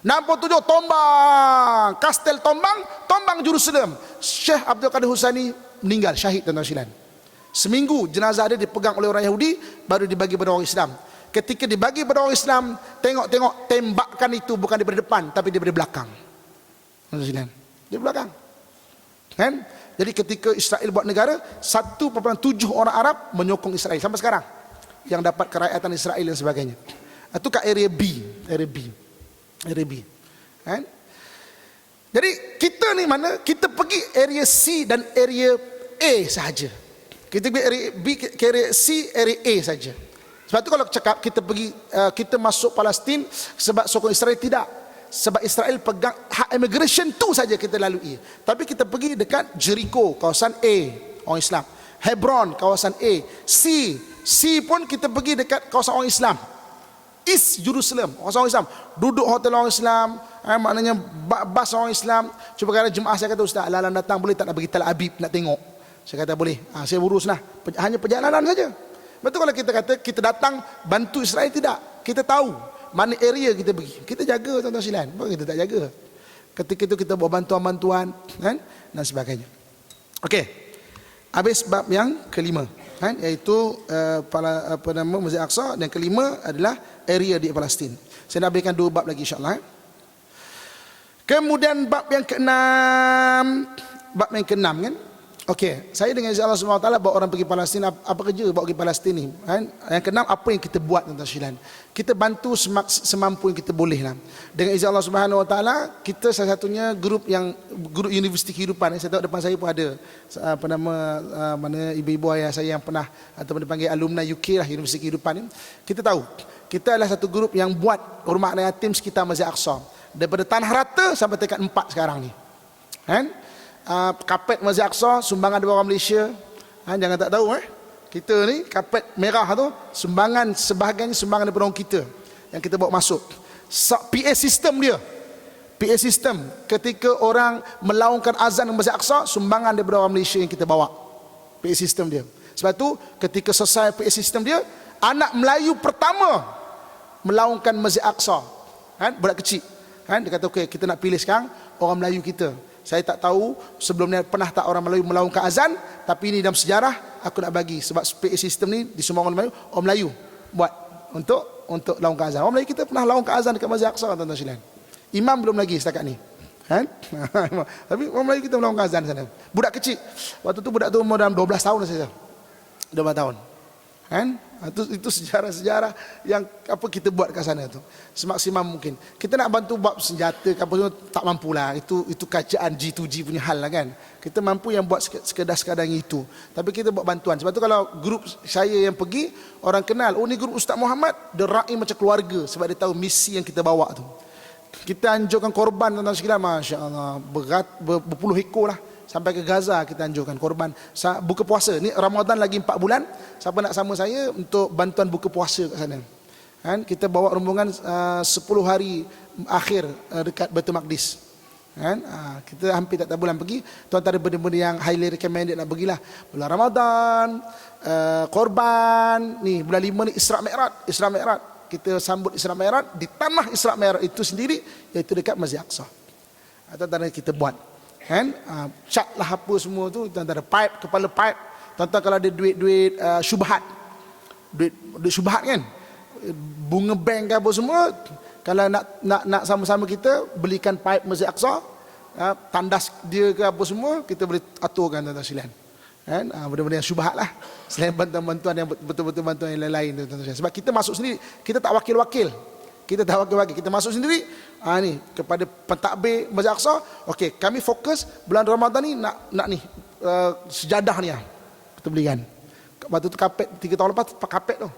67 tombang Kastel, tombang Jerusalem. Syekh Abdul Qadir Al-Husaini meninggal syahid, tuan-tuan sekalian. Seminggu jenazah dia dipegang oleh orang Yahudi, baru dibagi pada orang Islam. Ketika dibagi pada orang Islam, tengok tembakan itu bukan daripada depan, tapi daripada belakang. Tuan-tuan sekalian, di belakang. Kan? Jadi ketika Israel buat negara, 1.7 orang Arab menyokong Israel sampai sekarang, yang dapat kerakyatan Israel dan sebagainya. Itu kat area B. Kan? Jadi kita ni mana? Kita pergi area C dan area A sahaja. Kita pergi area B, area C, area A saja. Sebab tu kalau cakap kita pergi, kita masuk Palestin sebab sokong Israel, tidak. Sebab Israel pegang hak immigration tu saja kita lalui. Tapi kita pergi dekat Jericho, kawasan A, orang Islam. Hebron, kawasan A. C pun kita pergi dekat kawasan orang Islam. East Jerusalem. Orang Islam duduk hotel orang Islam, maknanya bas orang Islam. Cuba kata jemaah saya kata, ustaz, Lalan datang boleh tak nak pergi Tel Aviv nak tengok? Saya kata boleh. Saya uruslah. Hanya perjalanan saja. Betul kalau kita kata kita datang bantu Israel, tidak. Kita tahu mana area kita pergi. Kita jaga tuan-tuan sekalian. Bukan kita tak jaga. Ketika itu kita buat bantuan-bantuan, kan, dan sebagainya. Okey. Habis bab yang kelima, kan, iaitu Masjid Aqsa, dan kelima adalah area di Palestin. Saya nak berikan 2 bab lagi insya-Allah. Kemudian bab yang keenam, kan. Okey, saya dengan izin Allah Subhanahu Wa Taala bawa orang pergi Palestin. Apa kerja bawa pergi Palestin ni, kan? Yang keenam, apa yang kita buat tuan-tuan sekalian? Kita bantu semampu yang kita boleh lah. Dengan izin Allah Subhanahu Wa Taala, kita salah satunya grup Universiti Kehidupan. Saya tahu depan saya pun ada mana ibu-ibu ayah saya yang pernah ataupun dipanggil alumni UK lah, Universiti Kehidupan ni. Kita tahu kita adalah satu grup yang buat rumah anak yatim sekitar Masjid Aqsa, daripada tanah rata sampai tingkat 4 sekarang ni, kan? Kapet Masjid Aqsa sumbangan dari orang Malaysia. Jangan tak tahu, kita ni kapet merah tu sumbangan, sebahagiannya sumbangan daripada orang kita yang kita bawa masuk. PA sistem dia, PA sistem ketika orang melaungkan azan di Masjid Aqsa, sumbangan daripada orang Malaysia yang kita bawa. PA sistem dia. Sebab tu ketika selesai PA sistem dia, anak Melayu pertama melaungkan Masjid Aqsa, kan, budak kecil, kan, dia kata okey, kita nak pilih sekarang orang Melayu kita. Saya tak tahu sebelum ni pernah tak orang Melayu melaungkan azan, tapi ini dalam sejarah aku nak bagi, sebab PA sistem ni di semua orang Melayu buat untuk laungkan azan. Orang Melayu kita pernah laungkan azan dekat Masjid Aqsa, tuan-tuan sekalian. Imam belum lagi setakat ni, kan? Tapi orang Melayu kita melaungkan azan sana. Budak kecil, waktu tu budak tu umur dalam 12 tahun saja. 12 tahun. Kan? Itu sejarah-sejarah yang apa kita buat kat sana tu semaksimum mungkin. Kita nak bantu bab senjata apa semua tak mampulah. Itu kajian G2G punya hal lah, kan. Kita mampu yang buat sekadar itu. Tapi kita buat bantuan. Sebab tu kalau grup saya yang pergi, orang kenal, oh ni grup Ustaz Muhammad, dia raih macam keluarga, sebab dia tahu misi yang kita bawa tu. Kita anjurkan korban, tuan-tuan sekalian, masya-Allah, berpuluh ekor lah. Sampai ke Gaza kita anjurkan korban buka puasa. Ni Ramadan lagi 4 bulan. Siapa nak sama saya untuk bantuan buka puasa kat sana, kan? Kita bawa rombongan 10 hari akhir dekat Baitul Maqdis, kan? Kita hampir tak bulan pergi. Tuan-tuan ada benda-benda yang highly recommended nak pergilah. Bulan Ramadan, korban, ni bulan 5 ni Isra Mi'raj. Kita sambut Isra Mi'raj di tanah Isra Mi'raj itu sendiri, iaitu dekat Masjid Aqsa. Tuan-tuan kita buat, kan, cat lah apa semua tu, tuan-tuan ada pipe, kepala pipe. Tuan-tuan kalau ada duit syubhat, duit syubhat, kan, bunga bank ke apa semua, kalau nak sama-sama kita belikan pipe Masjid Aqsa, tandas dia ke apa semua, kita boleh aturkan, tuan-tuan sekalian, kan. Benda-benda yang syubhat lah, selain bantuan-bantuan yang betul-betul bantuan yang lain-lain, tuan-tuan sekalian. Sebab kita masuk sendiri, kita tak wakil-wakil. Kita masuk sendiri. Ni kepada pentadbir Masjid Aqsa. Okey, kami fokus bulan Ramadan ni nak ni sejadah ni kita belikan. Waktu tu kapet 3 tahun lepas kapet tu.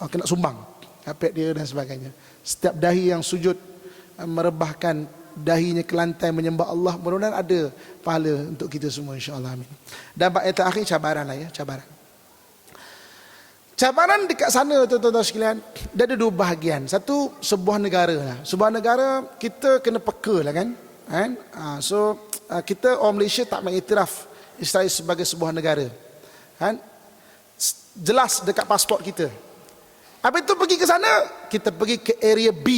Kena sumbang kapet dia dan sebagainya. Setiap dahi yang sujud merebahkan dahinya ke lantai menyembah Allah, mudah-mudahan ada pahala untuk kita semua, insya-Allah, amin. Dan ayat terakhir cabaran lah, ya, cabaran dekat sana, tuan-tuan sekalian, dia ada 2 bahagian. Satu, sebuah negara lah. Sebuah negara kita kena peka lah, kan. Kita orang Malaysia tak mengiktiraf Israel sebagai sebuah negara, kan. Jelas dekat pasport kita. Habis itu pergi ke sana, kita pergi ke area B.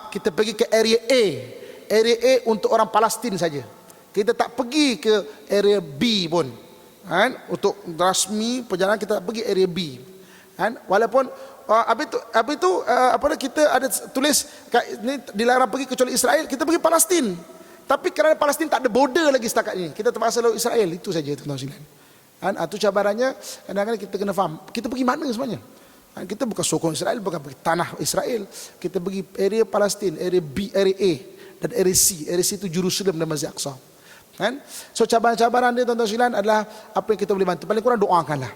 Kita pergi ke area A. Area A untuk orang Palestin saja. Kita tak pergi ke area B pun, kan. Untuk rasmi perjalanan kita tak pergi area B, kan. Walaupun habis itu kita ada tulis ni dilarang pergi kecuali Israel, kita pergi Palestin. Tapi kerana Palestin tak ada border lagi setakat ini, kita terpaksa laut Israel. Itu saja, tuan-tuan sekalian. Itu cabarannya. Kadang-kadang kita kena faham, kita pergi mana sebenarnya. Kita bukan sokong Israel, bukan pergi tanah Israel. Kita pergi area Palestin, area B, area A dan area C. Area C itu Jerusalem dan Masjid Aqsa, kan. So cabaran-cabaran dia, tuan-tuan sekalian, adalah apa yang kita boleh bantu. Paling kurang doakanlah.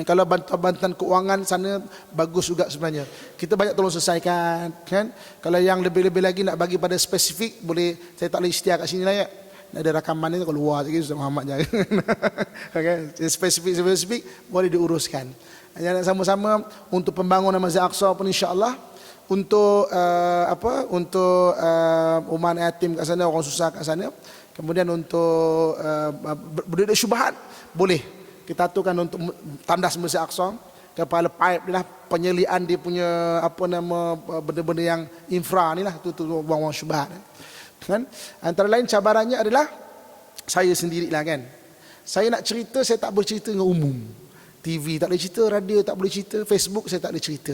Kalau bantuan keuangan sana bagus juga sebenarnya. Kita banyak tolong selesaikan, kan. Kalau yang lebih-lebih lagi nak bagi pada spesifik, boleh, saya tak boleh isytiar kat sini lah, ya. Ada rakaman ni keluar sikit, Ustaz Muhammad jangan. Okay. Spesifik boleh diuruskan. Yang sama-sama untuk pembangunan Masjid Aqsa pun insya-Allah, untuk untuk umat yatim kat sana, orang susah kat sana. Kemudian untuk berdidik syubhat boleh kita aturkan untuk tandas Masjid Aqsa, kepala pipe ni lah, penyelian dia punya benda-benda yang infra ni lah, tu buang-buang syubhat kan. Antara lain cabarannya adalah saya sendirilah kan. Saya nak cerita, saya tak boleh cerita dengan umum. TV tak boleh cerita, radio tak boleh cerita, Facebook saya tak boleh cerita.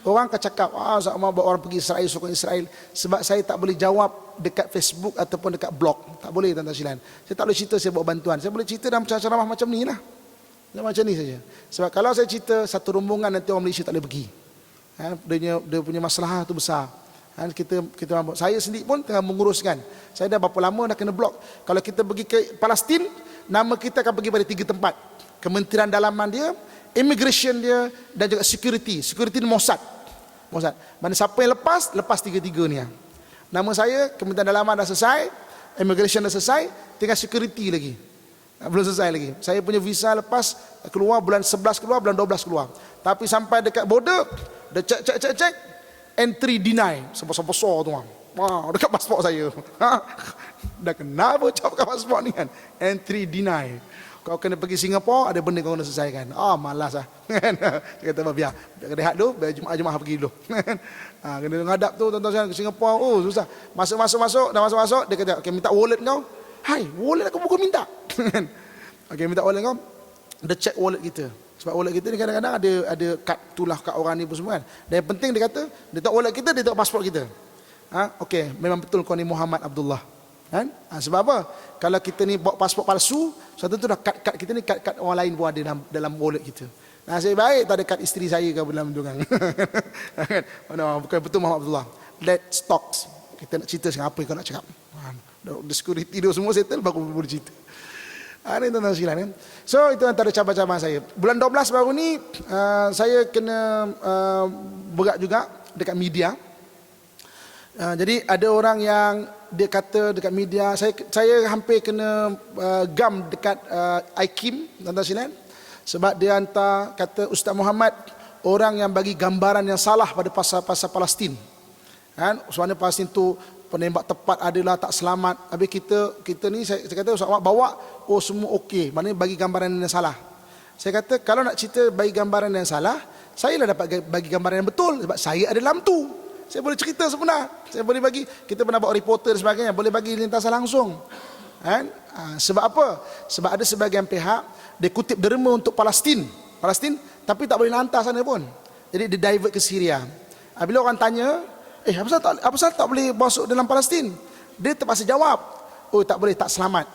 Orang akan cakap, sama orang pergi Israel, sokong Israel. Sebab saya tak boleh jawab dekat Facebook ataupun dekat blog. Tak boleh tuan-tuan sekalian. Saya tak boleh cerita saya buat bantuan. Saya boleh cerita dalam ceramah macam ni lah. Macam ni saja. Sebab kalau saya cerita satu rombongan, nanti orang Malaysia tak boleh pergi. Dia punya masalah tu besar. Saya sendiri pun tengah menguruskan. Saya dah berapa lama dah kena blok. Kalau kita pergi ke Palestin, nama kita akan pergi pada 3 tempat. Kementerian Dalaman dia, immigration dia, dan juga security ni Mossad. Mana siapa yang lepas 3 ni. Nama saya, Kementerian Dalaman dah selesai, immigration dah selesai, tinggal security lagi. Belum selesai lagi. Saya punya visa lepas keluar bulan 11 keluar, bulan 12 keluar. Tapi sampai dekat border, dia cek, entry deny. Sebesar-besar tu. Dekat pasport saya. Dah kenapa cakap pasport ni kan? Entry deny. Kau kena pergi Singapura, ada benda kau kena selesaikan. Malas lah. Dia kata, biar rehat dulu, biar jemaah pergi dulu. Kena ngadap tu, tuan-tuan ke Singapura. Susah. Masuk, dah masuk. Dia kata, okay, minta wallet kau. Hai, wallet aku bukan minta. Okay, minta wallet kau. Dia check wallet kita. Sebab wallet kita ni kadang-kadang ada kad tulah kat orang ni pun semua kan. Dan yang penting dia kata, dia tengok wallet kita, dia tengok pasport kita. Okay, memang betul kau ni Muhammad Abdullah. Kan? Sebab apa? Kalau kita ni bawa pasport palsu, suatu tu dah kad kita ni, kad orang lain pun ada dalam wallet kita. Nasib baik tak ada kad isteri saya ke dalam tu kan. Bukan betul Muhammad Abdullah. Let's talk. Kita nak cerita sekarang, apa yang kau nak cakap. The security dia semua settle, baru boleh cerita. Ini tuan-tuan sekalian. So itu antara cabaran saya. Bulan 12 baru ni saya kena berat juga dekat media. Jadi ada orang yang dia kata dekat media, saya hampir kena gam dekat IKIM, tuan-tuan sekalian. Sebab dia hantar, kata Ustaz Muhammad, orang yang bagi gambaran yang salah pada pasal Palestin. Kan? Soalnya Palestin tu penembak tepat adalah tak selamat. Habis kita ni, saya kata Ustaz Muhammad bawa, semua okey. Maknanya bagi gambaran yang salah. Saya kata kalau nak cerita bagi gambaran yang salah, saya lah dapat bagi gambaran yang betul. Sebab saya ada dalam tu. Saya boleh cerita sebenar. Saya boleh bagi, kita pernah bawa reporter dan sebagainya, boleh bagi lintasan langsung. Kan? Sebab apa? Sebab ada sebagian pihak, dia kutip derma untuk Palestin, tapi tak boleh nak hantar sana pun. Jadi dia divert ke Syria. Bila orang tanya, apa sahaja tak boleh masuk dalam Palestin? Dia terpaksa jawab, tak boleh, tak selamat.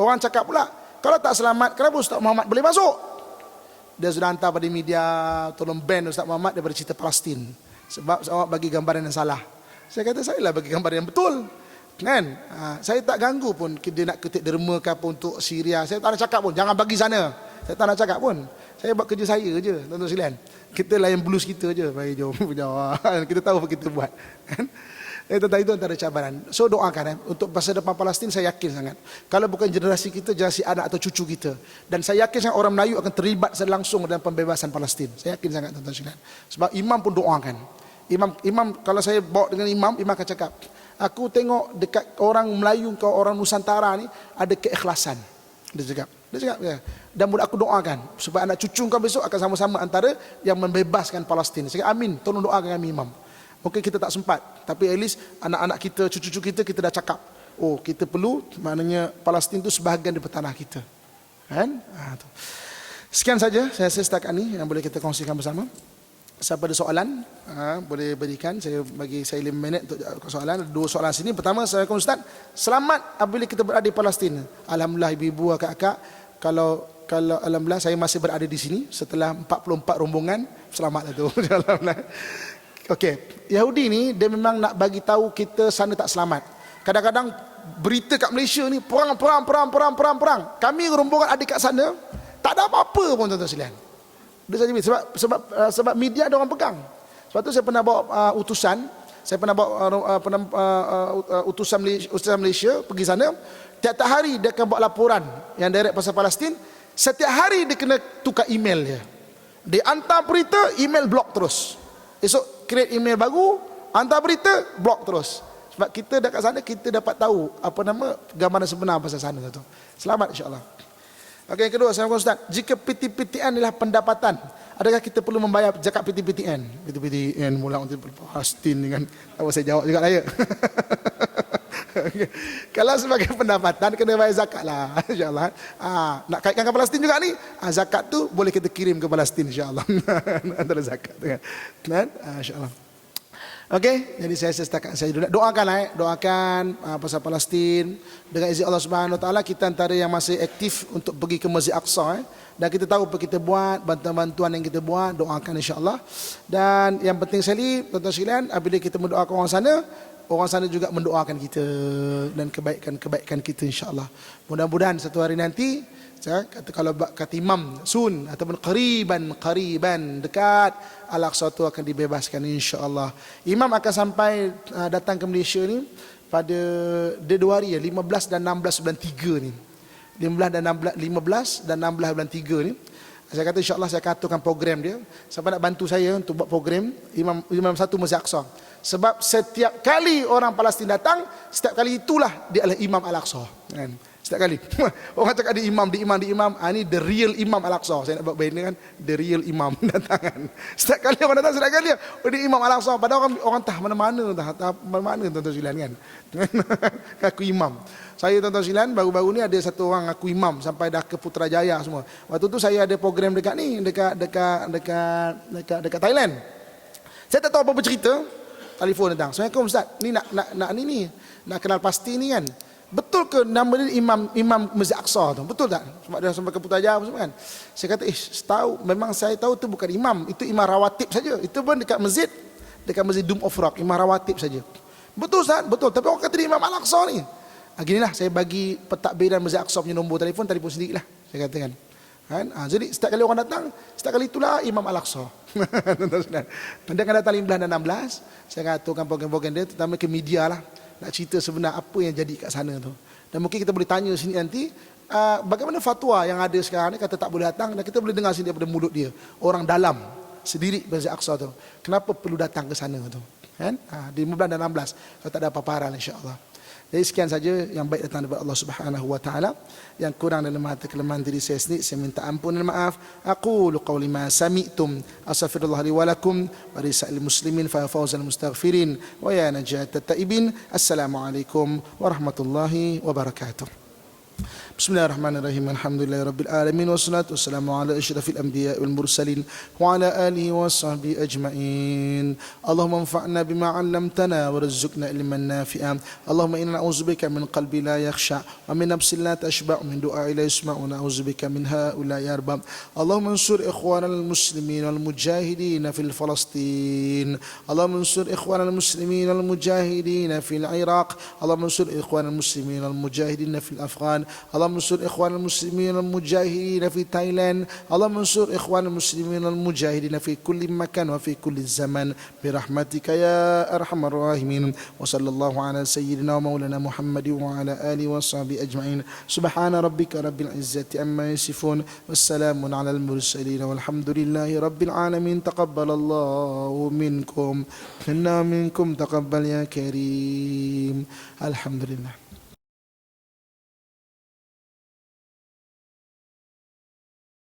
Orang cakap pula, kalau tak selamat, kenapa Ustaz Muhammad boleh masuk? Dia sudah hantar pada media, tolong ban Ustaz Muhammad daripada cerita Palestin. Sebab awak bagi gambaran yang salah. Saya kata saya lah bagi gambaran yang betul. Kan? Saya tak ganggu pun dia nak ketik derma ke apa untuk Syria. Saya tak nak cakap pun, jangan bagi sana. Saya tak nak cakap pun. Saya buat kerja saya je, tuan-tuan sekalian. Kita layan blues kita je. Bagi jom punya. Kita tahu apa kita buat. Kan? Tentang itu antara cabaran. So doakan untuk masa depan Palestin, saya yakin sangat. Kalau bukan generasi kita, generasi anak atau cucu kita. Dan saya yakin sangat orang Melayu akan terlibat langsung dalam pembebasan Palestin. Saya yakin sangat tuan-tuan sekalian. Sebab imam pun doakan. Imam kalau saya bawa dengan imam akan cakap, aku tengok dekat orang Melayu ke orang Nusantara ni ada keikhlasan. Dia cakap ya. Dan buat aku doakan supaya anak cucu kau besok akan sama-sama antara yang membebaskan Palestin. Saya kata, amin, tolong doakan kami imam. Mungkin kita tak sempat, tapi at least anak-anak kita, cucu-cucu kita dah cakap, kita perlu, maknanya Palestin tu sebahagian daripada tanah kita. Kan? Sekian saja saya setakat ni yang boleh kita kongsikan bersama. Siapa ada soalan, boleh berikan. Saya bagi saya 5 minit untuk soalan. Ada 2 soalan sini. Pertama, Assalamualaikum Ustaz. Selamat apabila kita berada di Palestin. Alhamdulillah ibu-ibu, kakak-kakak. Kalau alhamdulillah saya masih berada di sini setelah 44 rombongan. Selamatlah tu. Alhamdulillah. Okey, Yahudi ni dia memang nak bagi tahu kita sana tak selamat. Kadang-kadang berita kat Malaysia ni perang. Kami rombongan ada kat sana, tak ada apa-apa pun tuan-tuan sekalian. Dia saja sebab media ada orang pegang. Sebab tu saya pernah bawa utusan, utusan Malaysia pergi sana. Tiap-tiap hari dia akan buat laporan yang direct pasal Palestin. Setiap hari dia kena tukar email dia. Dia hantar berita, email block terus. Esok create email baru, hantar berita, block terus. Sebab kita dekat sana, kita dapat tahu apa nama gambaran sebenar pasal sana tu. Selamat insya-Allah. Okey, yang kedua, Assalamualaikum Ustaz. Jika PTPTN adalah pendapatan, adakah kita perlu membayar zakat PTPTN? PTPTN mula untuk Palestin dengan apa saya jawab juga lah ya. Kalau sebagai pendapatan kena bayar zakat lah, insya-Allah. Nak kaitkan ke Palestin juga ni, zakat tu boleh kita kirim ke Palestin insya-Allah. Antara zakat tu kan. Insya-Allah. Okey, jadi saya setakat saya dulu. Doakan pasal Palestin. Dengan izin Allah Subhanahu Wa Taala, kita antara yang masih aktif untuk pergi ke Masjid Aqsa. Dan kita tahu apa kita buat, bantuan-bantuan yang kita buat, doakan insya-Allah. Dan yang penting sekali, tuan-tuan sekalian, apabila kita mendoakan orang sana juga mendoakan kita dan kebaikan kita insya-Allah. Mudah-mudahan satu hari nanti, kata kalau kata Imam Sun ataupun qariban dekat Al-Aqsa itu akan dibebaskan insya-Allah. Imam akan sampai datang ke Malaysia ni pada 2 hari ya, 15 dan 16 bulan 3 ni. 15 dan 16 bulan 3 ni. Saya kata insya-Allah saya akan aturkan program dia. Siapa nak bantu saya untuk buat program Imam satu Masjid Aqsa. Sebab setiap kali orang Palestin datang, setiap kali itulah dia adalah Imam Al-Aqsa kan. Setiap kali orang cakap di imam, ni the real Imam Al-Aqsa. Saya nak buat bayang kan, the real Imam datang kan. Setiap kali orang datang, setiap kali dia Imam Al-Aqsa. Padahal orang tah mana-mana tuan-tuan sekalian kan. Aku imam. Saya tuan-tuan sekalian baru-baru ni ada satu orang aku imam sampai dah ke Putrajaya semua. Waktu tu saya ada program dekat ni, dekat Thailand. Saya tak tahu apa bercerita. Telefon datang. Assalamualaikum Ustaz. Ni nak kenal pasti ni kan. Betul ke nama dia Imam Masjid Aqsa tu? Betul tak? Sebab dia sampai ke Putrajaya semua kan. Saya kata, tahu, memang saya tahu tu bukan imam, itu imam rawatib saja. Itu pun dekat masjid Dome of Rock, imam rawatib saja. Betul Ustaz? Betul. Tapi orang kata dia Imam Al-Aqsa ni. Ginilah saya bagi pentadbiran Masjid Aqsa punya nombor telefon sendirilah. Saya katakan. Kan? Jadi setiap kali orang datang, setiap kali itulah Imam Al-Aqsa. Dia akan datang 15 dan 16. Saya akan aturkan program-program dia, terutama ke media lah. Nak cerita sebenar apa yang jadi kat sana tu. Dan mungkin kita boleh tanya sini nanti, bagaimana fatwa yang ada sekarang ni, kata tak boleh datang, dan kita boleh dengar sini daripada mulut dia. Orang dalam sendiri Masjid Aqsa tu. Kenapa perlu datang ke sana tu? Kan? Di 15 dan 16. Kalau tak ada paparan insya-Allah. Jadi sekian saja yang baik datang daripada Allah Subhanahu Wa Taala, yang kurang dalam hati kelemahan diri saya sendiri saya minta ampun dan maaf. Aqulu qawli ma sami'tum astaghfirullah li wa lakum wa lisa'il muslimin fa fawzal mustaghfirin wa ya najat at-taibin. Assalamualaikum warahmatullahi wabarakatuh. Bismillahirrahmanirrahim. Alhamdulillahirabbil alamin wassalatu wassalamu ala asyrafil anbiya'i wal mursalin wa ala alihi washabbihi ajmain. Allahumma anfa'na bima 'allamtana warzuqna ilman nafi'an. Allahumma inna na'udzubika min qalbi la yakhsha wa min nafsin la tashba' min du'a'i la yasma'u. Na'udzubika min ha'ula'i arbab. Allahumma ansur ikhwanal muslimin wal mujahidin fil Falastin. Allahumma ansur ikhwanal muslimin wal mujahidin fil Iraq. Allahumma ansur ikhwanal muslimin wal mujahidin fil Afghan. اللهم انصر إخوان المسلمين المجاهدين في تايلاند. اللهم انصر إخوان المسلمين المجاهدين في كل مكان وفي كل زمان برحمتك يا أرحم الراحمين. وصلى الله على سيدنا ومولانا محمد وعلى آله وصحبه أجمعين. سبحان ربك رب العزة عما يصفون والسلام على المرسلين والحمد لله رب العالمين. تقبل الله منكم منا منكم تقبل يا كريم. الحمد لله.